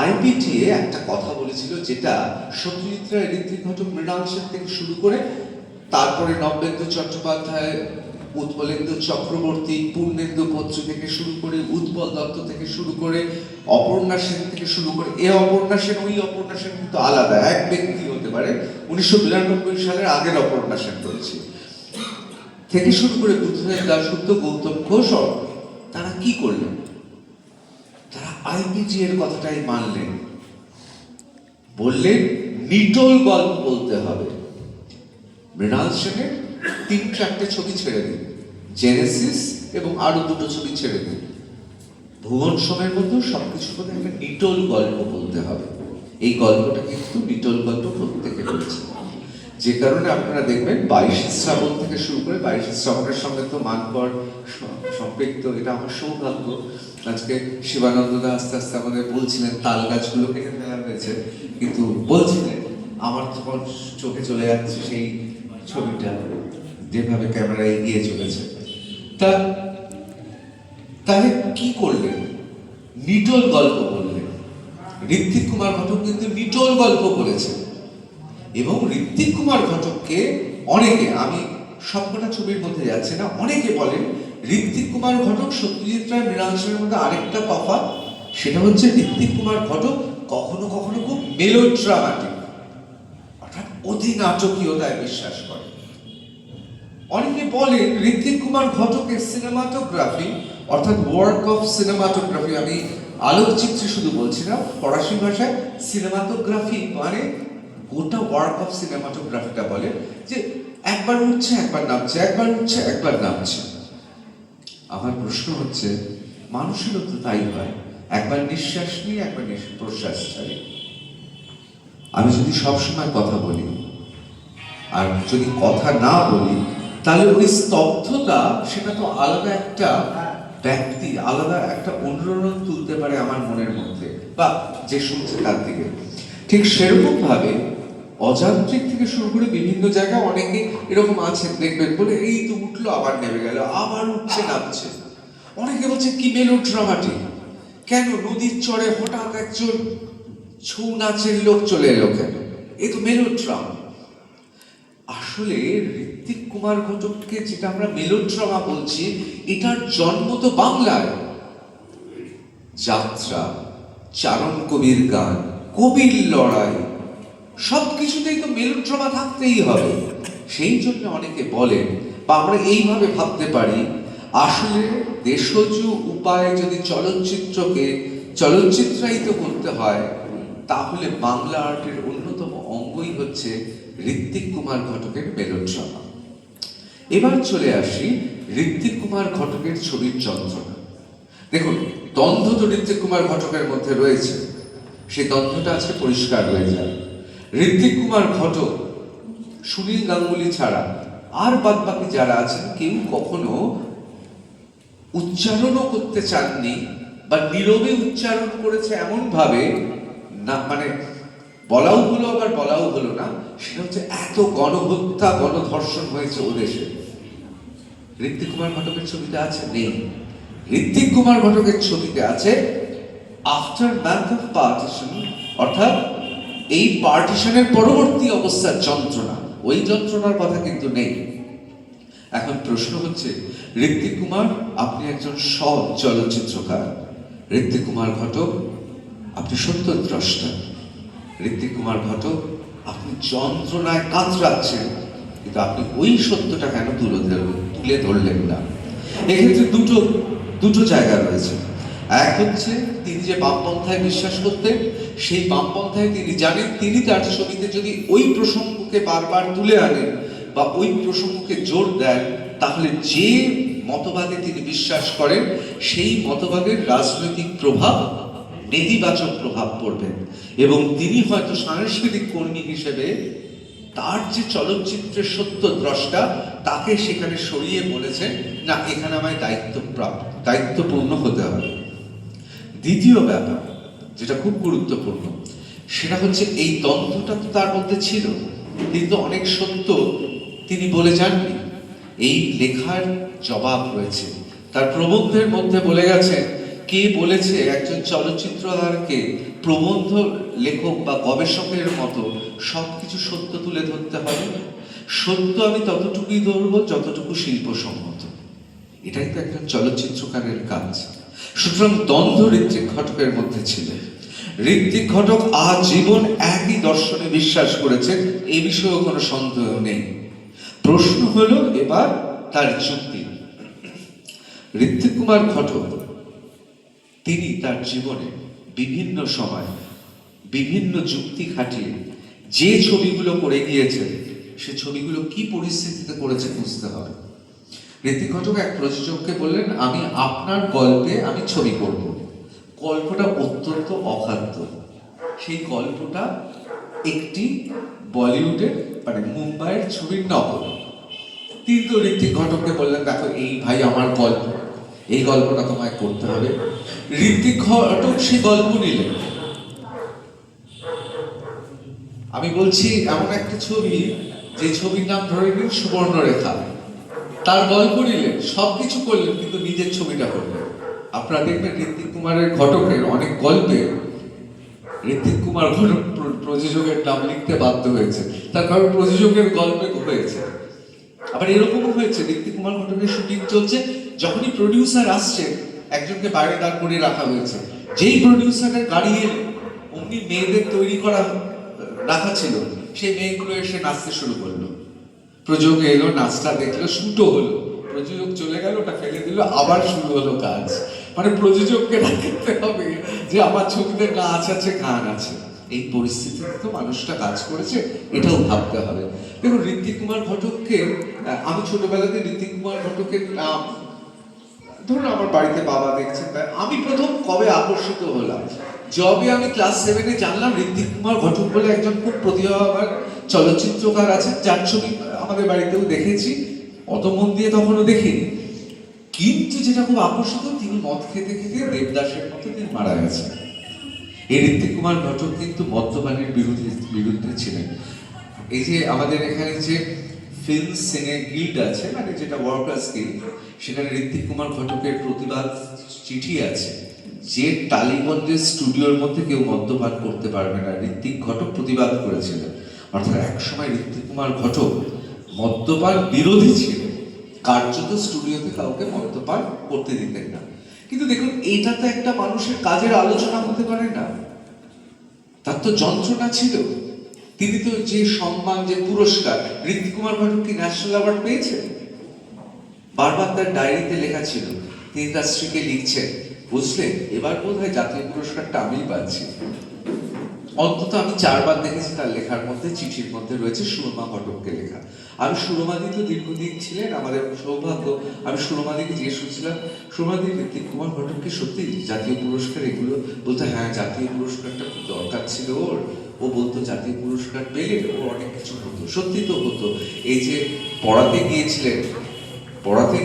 আইপিটিএ একটা কথা বলেছিল, যেটা সত্যজিৎ রায়, ঋত্বিক ঘটক, মৃণাল সেন থেকে শুরু করে তারপরে নবেন্দু চট্টোপাধ্যায়, উৎপলেন্দু চক্রবর্তী, পূর্ণেন্দু পত্রী থেকে শুরু করে, উৎপল দত্ত থেকে শুরু করে, অপর্ণা সেন থেকে শুরু করে, এ অপর্ণা সেন ওই অপর্ণা সেন কিন্তু আলাদা এক ব্যক্তি হতে পারে, 1992 সালের আগের অপর্ণা সেন বলছি, থেকে শুরু করে বুদ্ধদেব দাশগুপ্ত, গৌতম ঘোষ, তারা কি করলেন? তারা আইপিজি এর কথাটাই মানলেন, বললেন নিটোল গল্প বলতে হবে। মৃণাল সেনের 3-4টে ছবি ছেড়ে দিন, জেনেসিস এবং আরো 2টো ছবি ছেড়ে দিন, ভুবন সোমের মতো সবকিছু করে একটা নিটোল গল্প বলতে হবে। এই গল্পটা কিন্তু নিটোল গল্প প্রত্যেকে বলছে, যে কারণে আপনারা দেখবেন 22শে শ্রাবণ থেকে শুরু করে, 22শে শ্রাবণের সঙ্গে তো মানকর সম্পৃক্ত, এটা আমার সৌভাগ্য। আজকে শিবানন্দদা আস্তে আস্তে আমাদের বলছিলেন তাল গাছগুলো কেটে ফেলা হয়েছে, কিন্তু বলছিলেন আমার তখন চোখে চলে যাচ্ছে সেই ছবিটা, যেভাবে ক্যামেরা এগিয়ে চলেছে। তাহলে কি করলেন? নিটোল গল্প বললেন। ঋত্বিক কুমার ঘটক কিন্তু নিটোল গল্প বলেছেন, এবং ঋত্বিক কুমার ঘটককে অনেকে, আমি সবকটা ছবির মধ্যে যাচ্ছি না, অনেকে বলেন ঋত্বিক কুমার ঘটক সত্যজিৎ রায়, মৃণাল সেনের মধ্যে আরেকটা তফাৎ, সেটা হচ্ছে ঋত্বিক কুমার ঘটক কখনো কখনো খুব মেলোড্রামাটিক অর্থাৎ অধিনাটকীয়তায় বিশ্বাস করে। অনেকে বলেন ঋত্বিক কুমার ঘটকের সিনেমাটোগ্রাফি অর্থাৎ ওয়ার্ক অফ সিনেমাটোগ্রাফি, আমি আলোকচিত্রে শুধু বলছি না, ফরাসি ভাষায় সিনেমাটোগ্রাফি মানে গোটা ওয়ার্ক অফ সিনেমাটোগ্রাফিটা বলে যে একবার উঠছে একবার নামছে, একবার উঠছে একবার নামছে। আমার প্রশ্ন হচ্ছে, মানুষেরও তো তাই হয়, একবার নিঃশ্বাস নিয়ে একবার প্রশ্বাস ছাড়ি। আমি যদি সবসময় কথা বলি আর যদি কথা না বলি, তাহলে ওই স্তব্ধতা, সেটা তো আলাদা একটা ব্যক্তি, আলাদা একটা অনুরণন তুলতে পারে আমার মনের মধ্যে বা যে শুনছে তার দিকে। ঠিক সেরকম ভাবে অযান্ত্রিক থেকে শুরু করে বিভিন্ন জায়গায় অনেকে এরকম আছেন, দেখবেন বলে এই তো উঠলো আবার নেমে গেল, আবার উঠছে নামছে। অনেকে বলছে কি মেলোড্রামাটিক, কেন নদীর চরে হঠাৎ একজন ছৌ নাচের লোক চলে এলো কেন? এই তো মেলোড্রামা। আসলে ঋত্বিক কুমার ঘটককে যেটা আমরা মেলোড্রামা বলছি, এটার জন্ম তো বাংলায়। যাত্রা, চারণ কবির গান, কবির লড়াই, সবকিছুতেই তো মেলোড্রামা থাকতেই হবে। সেই জন্য অনেকে বলেন, বা আমরা এইভাবে ভাবতে পারি, আসলে দেশজ উপায়ে যদি চলচ্চিত্রকে চলচ্চিত্রায়িত করতে হয়, তাহলে বাংলা আর্টের অন্যতম অঙ্গই হচ্ছে ঋত্বিক কুমার ঘটকের মেলোড্রামা। এবার চলে আসি ঋত্বিক কুমার ঘটকের ছবির যন্ত্রণা। দেখুন, দ্বন্দ্ব তো ঋত্বিক কুমার ঘটকের মধ্যে রয়েছে, সেই দ্বন্দ্বটা আজকে পরিষ্কার হয়ে যায়। ঋত্বিক কুমার ঘটক, সুনীল গাঙ্গুলি ছাড়া আর বাদ বাকি যারা আছেন, কেউ কখনো উচ্চারণও করতে চাননি বা নীরবে উচ্চারণ করেছে এমন ভাবে না, মানে বলাও হলো আবার বলাও হলো না, সেটা হচ্ছে এত গণহত্যা গণধর্ষণ হয়েছে ও দেশে। ঋত্বিক কুমার ঘটকের ছবিতে আছে? নেই। ঋত্বিক কুমার ঘটকের ছবিতে আছে আফটার ম্যাথ অফ পার্টিশন, অর্থাৎ এই পার্টিশনের পরবর্তী অবস্থার যন্ত্রণা, ওই যন্ত্রণার কথা কিন্তু নেই। এখন প্রশ্ন হচ্ছে, ঋত্বিক কুমার আপনি একজন সৎ চলচ্চিত্রকার, ঋত্বিক কুমার ঘটক আপনি সত্যদ্রষ্টা, ঋত্বিক কুমার ঘটক আপনি যন্ত্রণায় কাতরাচ্ছেন, কিন্তু আপনি ওই সত্যটা কেন তুলে ধরলেন না? এক্ষেত্রে দুটো জায়গা রয়েছে। এক হচ্ছে তিনি যে বামপন্থায় বিশ্বাস করতেন, সেই বামপন্থায় তিনি জানেন তিনি তার ছবিতে যদি ওই প্রসঙ্গকে বারবার তুলে আনেন বা ওই প্রসঙ্গকে জোর দেন, তাহলে যে মতবাদে তিনি বিশ্বাস করেন সেই মতবাদের রাজনৈতিক প্রভাব, নেতিবাচক প্রভাব পড়বে, এবং তিনি হয়তো সাংস্কৃতিক কর্মী হিসেবে তার যে চলচ্চিত্রের সত্য দ্রষ্টা, তাকে সেখানে সরিয়ে বলেছেন না, এখানে আমায় দায়িত্বপূর্ণ হতে হবে। দ্বিতীয় ব্যাপার যেটা খুব গুরুত্বপূর্ণ, সেটা হচ্ছে এই দ্বন্দ্বটা তো তার মধ্যে ছিল, কিন্তু অনেক সত্য তিনি বলে যাননি, এই লেখার জবাব রয়েছে। তার প্রবন্ধের মধ্যে বলে গেছেন, কে বলেছে একজন চলচ্চিত্রকারকে প্রবন্ধ লেখক বা গবেষকের মতো সবকিছু সত্য তুলে ধরতে হবে? সত্য আমি ততটুকুই ধরবো যতটুকু শিল্পসম্মত। এটাই তো একজন চলচ্চিত্রকারের কাজ। সুতরাং দ্বন্দ্ব ঋত্বিক ঘটকের মধ্যে ছিল। ঋত্বিক ঘটক আজীবন একই দর্শনে বিশ্বাস করেছেন, এই বিষয়েও কোনো সন্দেহ নেই। প্রশ্ন হলো এবার তার যুক্তি। ঋত্বিক কুমার ঘটক তিনি তার জীবনে বিভিন্ন সময় বিভিন্ন যুক্তি খাটিয়ে যে ছবিগুলো করে গিয়েছেন, সে ছবিগুলো কি পরিস্থিতিতে করেছে বুঝতে হবে। ঋত্বিক ঘটক এক প্রযোজককে বললেন, আমি আপনার গল্পে আমি ছবি করব। গল্পটা অত্যন্ত অখাদ্য। সেই গল্পটা একটি বলিউডের মানে মুম্বাইয়ের ছবির নকল। তিনি তো ঋত্বিক ঘটককে বললেন, দেখো এই ভাই আমার গল্প, এই গল্পটা তোমায় করতে হবে। ঋত্বিক ঘটক সেই গল্প নিলেন। আমি বলছি এমন একটা ছবি, যে ছবির নাম ধরে নিন সুবর্ণরেখা। তার গল্প নিলেন, সবকিছু করলেন, কিন্তু নিজের ছবিটা করলেন। আপনারা দেখবেন ঋত্বিক কুমারের ঘটকের অনেক গল্পে ঋত্বিক কুমার ঘটক প্রযোজকের নাম লিখতে বাধ্য হয়েছে, তার কারণ প্রযোজকের গল্পে হয়েছে। আবার এরকমও হয়েছে, ঋত্বিক কুমার ঘটকের শুটিং চলছে, যখনই প্রডিউসার আসছে একজনকে বাইরে দাঁড় করিয়ে রাখা হয়েছে। যেই প্রডিউসারের গাড়ি এলো, অমনি মেয়েদের তৈরি করা রাখা ছিল, সেই মেয়েগুলো এসে নাচতে শুরু করলো। প্রযোজক এলো, নাচটা দেখলো, শুটও হলো, প্রযোজক চলে গেল, ওটা ফেলে দিল, আবার শুরু হলো কাজ। মানে প্রযোজককে রাখতে হবে যে আমার ছবিতে নাচ আছে, গান আছে। এই পরিস্থিতিতে তো মানুষটা কাজ করেছে, এটাও ভাবতে হবে। দেখুন ঋত্বিক কুমার ঘটককে আমি ছোটবেলাতে ঋত্বিক কুমার ঘটকের নাম, ধরুন আমার বাড়িতে বাবা দেখছেন, আমি প্রথম কবে আকর্ষিত হলাম, যবে আমি ক্লাস 7-এ জানলাম ঋত্বিক কুমার ঘটক বলে একজন খুব প্রতিভাবান চলচ্চিত্রকার আছেন, যার ছবি আমাদের বাড়িতেও দেখেছি, অত মন দিয়ে তখনও দেখিনি। কিন্তু যেটা খুব আকর্ষিত, তিনি মদ খেতে খেতে দেবদাসের মতো তিনি মারা গেছেন। এই ঋত্বিক কুমার ঘটক কিন্তু মদ্যপানের বিরুদ্ধে ছিলেন। এই যে আমাদের এখানে যে ফিল্ম সিনে গিল্ড আছে, মানে যেটা ওয়ার্কার্স গিল্ড, সেখানে ঋত্বিক কুমার ঘটকের প্রতিবাদ চিঠি আছে, যে টালিগঞ্জের স্টুডিওর মধ্যে কেউ মদ্যপান করতে পারবে না, ঋত্বিক ঘটক প্রতিবাদ করেছিলেন। অর্থাৎ একসময় ঋত্বিক কুমার ঘটক মদ্যপান বিরোধী ছিলেন, কার্যত স্টুডিওতে কাউকে মদ্যপান করতে দিতেন না। কিন্তু দেখুন, এটা তো একটা মানুষের কাজের আলোচনা হতে পারে না, তার তো যন্ত্রণা ছিল। তিনি তো যে সম্মান, যে পুরস্কার, ঋত্বিক কুমার ঘটক কি ন্যাশনাল অ্যাওয়ার্ড পেয়েছেন? বারবার তার ডায়েরিতে লেখা ছিল, তিনি তার স্ত্রীকে লিখছেন, বুঝলেন এবার বোধহয় জাতীয় পুরস্কারটা আমিই পাচ্ছি। অন্তত আমি 4বার দেখেছি তার লেখার মধ্যে, চিঠির মধ্যে রয়েছে সুরমা ঘটককে লেখা। আমি সুরমাদি তো দীর্ঘদিন ছিলেন, আমাদের সৌভাগ্য। আমি সুরমাদিকে জিজ্ঞেস করছিলাম, সুরমাদি ঋত্বিক কুমার ঘটককে সত্যি জাতীয় পুরস্কার এগুলো? বলতে হ্যাঁ, জাতীয় পুরস্কারটা খুব দরকার ছিল ওর। ও বলতো জাতীয় পুরস্কার পেলে ওর অনেক কিছু হতো। সত্যি তো হতো। এই যে পড়াতে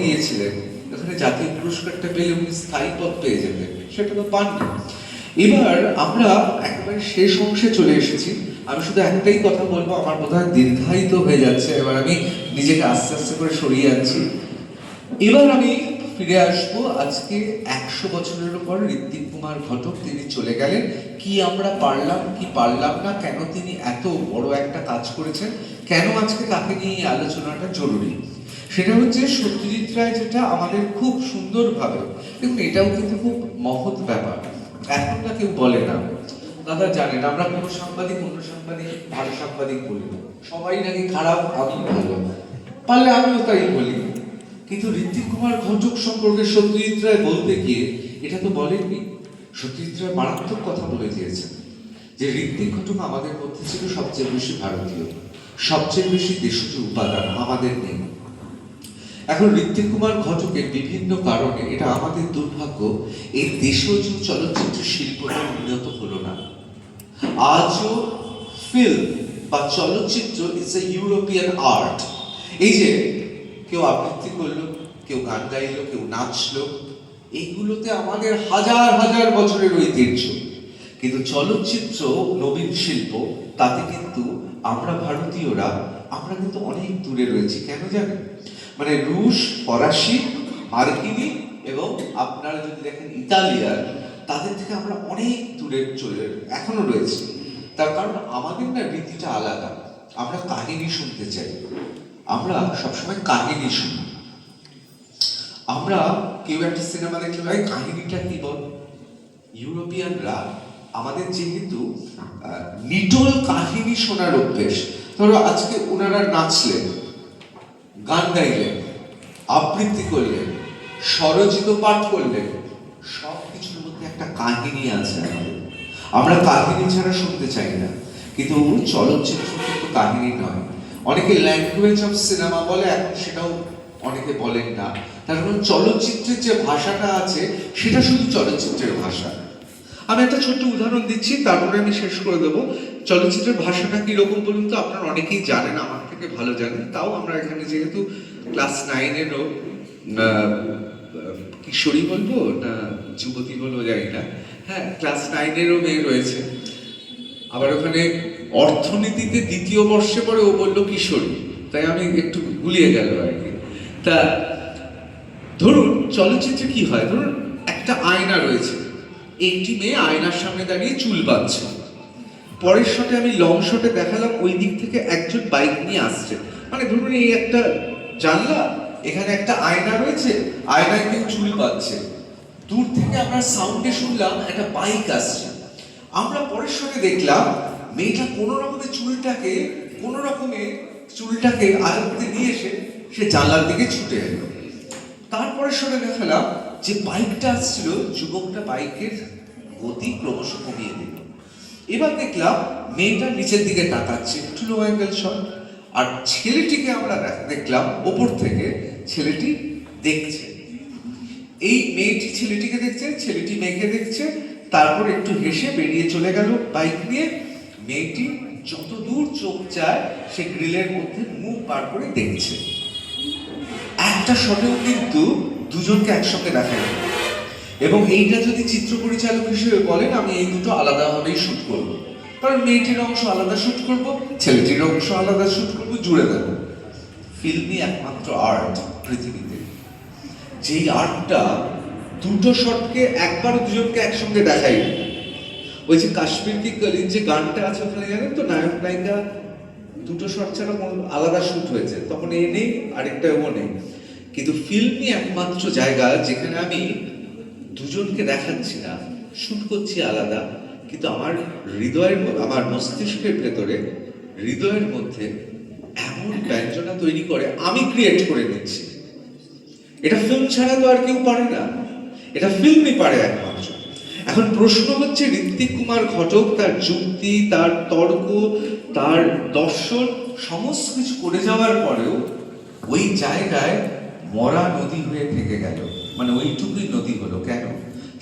গিয়েছিলেন, এখানে জাতীয় পুরস্কারটা পেলে উনি স্থায়ী পদ পেয়ে যেতেন, সেটা তো পাননি। এবার আমরা একেবারে শেষ অংশে চলে এসেছি। আমি শুধু একটাই কথা বলবো, আমার বোধহয় দীর্ঘায়িত হয়ে যাচ্ছে, এবার আমি নিজেকে আস্তে আস্তে করে সরিয়ে যাচ্ছি। এবার আমি ফিরে আসবো আজকে 100 বছরের পর ঋত্বিক কুমার ঘটক তিনি চলে গেলেন। কি আমরা পারলাম, কি পারলাম না, কেন তিনি এত বড় একটা কাজ করেছেন, কেন আজকে তাকে নিয়ে এই আলোচনাটা জরুরি, সেটা হচ্ছে সত্যজিৎ রায় যেটা আমাদের খুব সুন্দরভাবে, দেখুন এটাও কিন্তু খুব মহৎ ব্যাপার। এখন না কেউ বলে না, দাদা জানেন আমরা কোনো সাংবাদিক অন্য সাংবাদিক ভালো সাংবাদিক বলি না, সবাই নাকি খারাপ, আমি ভালো, পারলে আমিও তাই বলি। কিন্তু ঋত্বিক কুমার ঘটক সম্পর্কে সত্যজিৎ রায় বলতে গিয়ে এটা তো বলেননি। সত্যজিৎ রায় মারাত্মক কথা বলে দিয়েছেন যে ঋত্বিক ঘটক আমাদের মধ্যে ছিল সবচেয়ে বেশি ভারতীয়, সবচেয়ে বেশি দেশজ উপাদান আমাদের নেই। এখন ঋত্বিক কুমার ঘটকের বিভিন্ন কারণে, এটা আমাদের দুর্ভাগ্য, এই দেশজ চলচ্চিত্র শিল্পটা উন্নত হলো না। আজও ফিল্ম বা চলচ্চিত্র ইজ এ ইউরোপিয়ান আর্ট। এই যে কেউ আবৃত্তি করলো, কেউ গান গাইলো, কেউ নাচলো, এইগুলোতে আমাদের হাজার হাজার বছরের ঐতিহ্য। কিন্তু চলচ্চিত্র নবীন শিল্প, তাতে কিন্তু আমরা ভারতীয়রা আমরা কিন্তু অনেক দূরে রয়েছি। কেন জানেন? মানে রুশ, ফরাসি, মার্কিনি এবং আপনারা যদি দেখেন ইতালিয়ান, তাদের থেকে আমরা অনেক দূরে এখনো রয়েছি। তার কারণ আমাদের না রীতিটা আলাদা। আমরা কাহিনী শুনতে চাই, আমরা সবসময় কাহিনী শুনি। আমরা কেউ একটা সিনেমা দেখলে ভাই কাহিনীটা কি বল। ইউরোপিয়ানরা আমাদের যেহেতু নিটল কাহিনী শোনার অভ্যেস, ধরো আজকে ওনারা নাচলেন, গান গাইলেন, আবৃত্তি করলেন, স্বরচিত পাঠ করলেন, সব কিছুর মধ্যে একটা কাহিনী আছে আমাদের। আমরা কাহিনী ছাড়া শুনতে চাই না। কিন্তু চলচ্চিত্র কিন্তু কাহিনী নয়। অনেকে ল্যাঙ্গুয়েজ অফ সিনেমা বলে, এখন সেটাও অনেকে বলেন না। তার কারণ চলচ্চিত্রের যে ভাষাটা আছে সেটা শুধু চলচ্চিত্রের ভাষা। আমি একটা ছোট্ট উদাহরণ দিচ্ছি, তারপরে আমি শেষ করে দেবো। চলচ্চিত্রের ভাষাটা কিরকম বলুন তো? আপনারা অনেকেই জানেন, আমার থেকে ভালো জানেন। তাও আমরা এখানে যেহেতু ক্লাস 9-এরও কিশোরী বলবো না যুবতী বলবো জানি না, হ্যাঁ ক্লাস 9-এরও মেয়ে রয়েছে। আবার ওখানে অর্থনীতিতে দ্বিতীয় বর্ষে পরে ও বললো কিশোরী, তাই আমি একটু গুলিয়ে গেল আর কি। তা ধরুন চলচ্চিত্রে কি হয়, ধরুন একটা আয়না রয়েছে, একটি মেয়ে আয়নার সামনে দাঁড়িয়ে চুল বাঁধছে। পরের শটে আমি লং শটে দেখালাম ওই দিক থেকে একজন বাইক নিয়ে আসছে। মানে ধরুন এই একটা জানলা, এখানে একটা আয়না রয়েছে, আয়নায় কেউ চুল বাঁধছে। দূর থেকে আমরা সাউন্ডে শুনলাম একটা বাইক আসছে। আমরা পরের শটে দেখলাম মেয়েটা কোনো রকমে চুলটাকে আয়ত্তে নিয়ে এসে সে জানলার দিকে ছুটে এলো। তারপরে শোনা দেখালাম যে বাইকটা আসছিল, যুবকটা বাইকের গতি ক্রমশ কমিয়ে দিল। এবার দেখলাম মেয়েটা নিচের দিকে তাকাচ্ছে, একটু লো অ্যাঙ্গেল শট। আর ছেলেটিকে আমরা দেখলাম ওপর থেকে, ছেলেটি দেখছে। এই মেয়েটি ছেলেটিকে দেখছে, ছেলেটি মেয়েকে দেখছে। তারপর একটু হেসে বেরিয়ে চলে গেল বাইক নিয়ে। মেয়েটি যত দূর চোখ যায় সে গ্রিলের মধ্যে মুখ বার করে দেখছে। একটা শটেও কিন্তু দুজনকে একসঙ্গে দেখা গেল। এবং এইটা যদি চিত্র পরিচালক হিসেবে বলেন, আমি এই দুটো আলাদাভাবেই শুট করব। কারণ মেয়েটির অংশ আলাদা শুট করব, ছেলেটির অংশ আলাদা শুট করব, জুড়ে দেব। ফিল্মই একমাত্র আর্ট পৃথিবীতে, যেই আর্টটা দুটো শটকে একবারও দুজনকে একসঙ্গে দেখাই। ওই যে কাশ্মীর কি কলির যে গানটা আছে ওখানে জানেন তো, নায়ক নায়িকা দুটো শট ছাড়া আলাদা শুট হয়েছে, তখন এ নেই আরেকটা ও নেই। কিন্তু ফিল্মই একমাত্র জায়গা যেখানে আমি দুজনকে দেখাচ্ছি না, শুট করছি আলাদা, কিন্তু আমার হৃদয়ের, আমার মস্তিষ্কের ভেতরে, হৃদয়ের মধ্যে এমন ব্যঞ্জনা তৈরি করে আমি ক্রিয়েট করে নিচ্ছি। এটা ফিল্ম ছাড়া তো আর কেউ পারে না, এটা ফিল্মই পারে একমাত্র। এখন প্রশ্ন হচ্ছে, ঋত্বিক কুমার ঘটক তার যুক্তি, তার তর্ক, তার দর্শন সমস্ত কিছু করে যাওয়ার পরেও ওই জায়গায় মরা নদী হয়ে থেকে গেল। মানে ওইটুকুই নদী হলো কেন?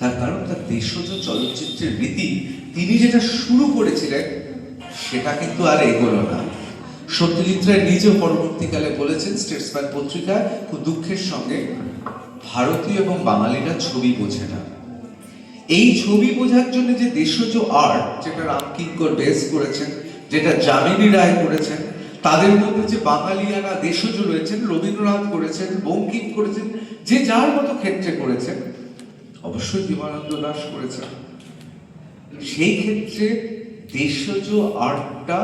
তার কারণ তার দেশজ চলচ্চিত্রের রীতি তিনি যেটা শুরু করেছিলেন সেটা কিন্তু আর এগোলো না। সত্যজিৎ রায় নিজে পরবর্তীকালে বলেছেন স্টেটসম্যান পত্রিকায় খুব দুঃখের সঙ্গে, ভারতীয় এবং বাঙালিরা ছবি বোঝে না। এই ছবি বোঝার জন্য যে দেশজ আর্ট, যেটা রামকিঙ্কর বেস করেছেন, যেটা যামিনী রায় করেছেন, তাদের মধ্যে যে বাঙালিয়ানা দেশজ রয়েছেন, রবীন্দ্রনাথ করেছেন, বঙ্কিম করেছেন, যে যার মতো ক্ষেত্রে করেছেন, অবশ্যই জীবনানন্দ দাশ করেছেন। সেই ক্ষেত্রে দেশজ আর্টটা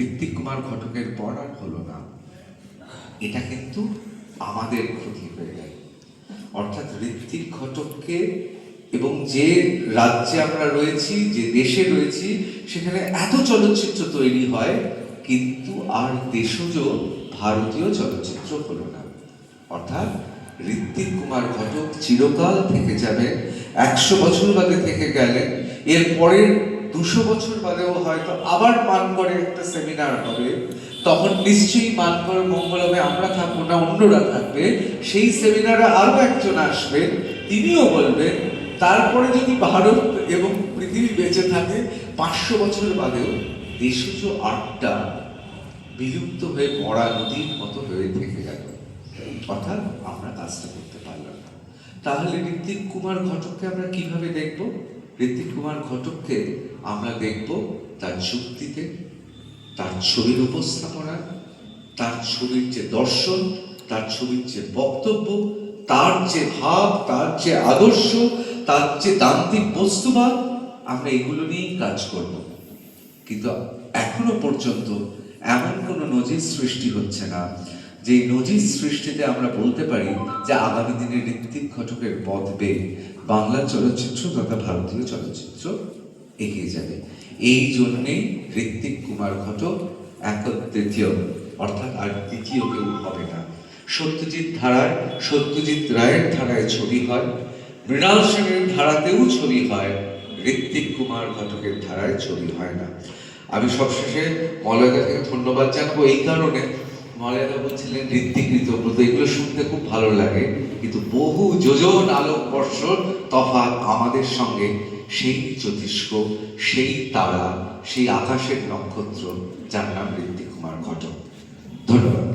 ঋত্বিক কুমার ঘটকের পর আর হলো না। এটা কিন্তু আমাদের ক্ষতি হয়ে গেল। অর্থাৎ ঋত্বিক ঘটককে, এবং যে রাজ্যে আমরা রয়েছি, যে দেশে রয়েছি, সেখানে এত চলচ্চিত্র তৈরি হয়, কিন্তু আর দেশজ ভারতীয় চলচ্চিত্র হলো না। অর্থাৎ ঋত্বিক কুমার ঘটক চিরকাল থেকে যাবে, 100 বছর বাদে থেকে গেলেন, এর পরের 200 বছর বাদেও হয়তো আবার মানগড়ে একটা সেমিনার হবে, তখন নিশ্চয়ই মানগড় মঙ্গলমে আমরা থাকবো না, অন্যরা থাকবে। সেই সেমিনারে আরো একজন আসবেন, তিনিও বলবেন। তারপরে যদি ভারত এবং পৃথিবী বেঁচে থাকে, 500 বছর বাদেও দেশজ আর্টটা বিলুপ্ত হয়ে মরা নদীর মতো হয়ে থেকে গেল। অর্থাৎ আমরা কাজটা করতে পারলাম না। তাহলে ঋত্বিক কুমার ঘটককে আমরা কিভাবে দেখব? ঋত্বিক কুমার ঘটককে আমরা দেখব তার যুক্তিতে, তার ছবির উপস্থাপনা, তার ছবির যে দর্শন, তার ছবির যে বক্তব্য, তার যে ভাব, তার যে আদর্শ, তার যে দান্তিক বস্তুবাদ, আমরা এগুলো নিয়েই কাজ করব। কিন্তু এখনো পর্যন্ত এমন কোনো নজির সৃষ্টি হচ্ছে না যে নজির সৃষ্টিতে আমরা বলতে পারি যে আগামী দিনে ঋত্বিক ঘটকের পথ বেয়ে বাংলা চলচ্চিত্র তথা ভারতীয় চলচ্চিত্র এগিয়ে যাবে। এই জন্যেই ঋত্বিক কুমার ঘটক তৃতীয়, অর্থাৎ আর দ্বিতীয় কেউ হবে না। সত্যজিৎ ধারায়, সত্যজিৎ রায়ের ধারায় ছবি হয়, মৃণাল সেনের ধারাতেও ছবি হয়, ঋত্বিক কুমার ঘটকের ধারায় ছবি হয় না। আমি সবশেষে মলয়দাকে ধন্যবাদ জানাবো এই কারণে, মলয়দা বলছিলেন ঋত্বিক ঋতব্রত, এগুলো শুনতে খুব ভালো লাগে, কিন্তু বহু যোজন আলোকবর্ষ তফাৎ আমাদের সঙ্গে সেই জ্যোতিষ্ক, সেই তারা, সেই আকাশের নক্ষত্র যার নাম ঋত্বিক কুমার ঘটক। ধন্যবাদ।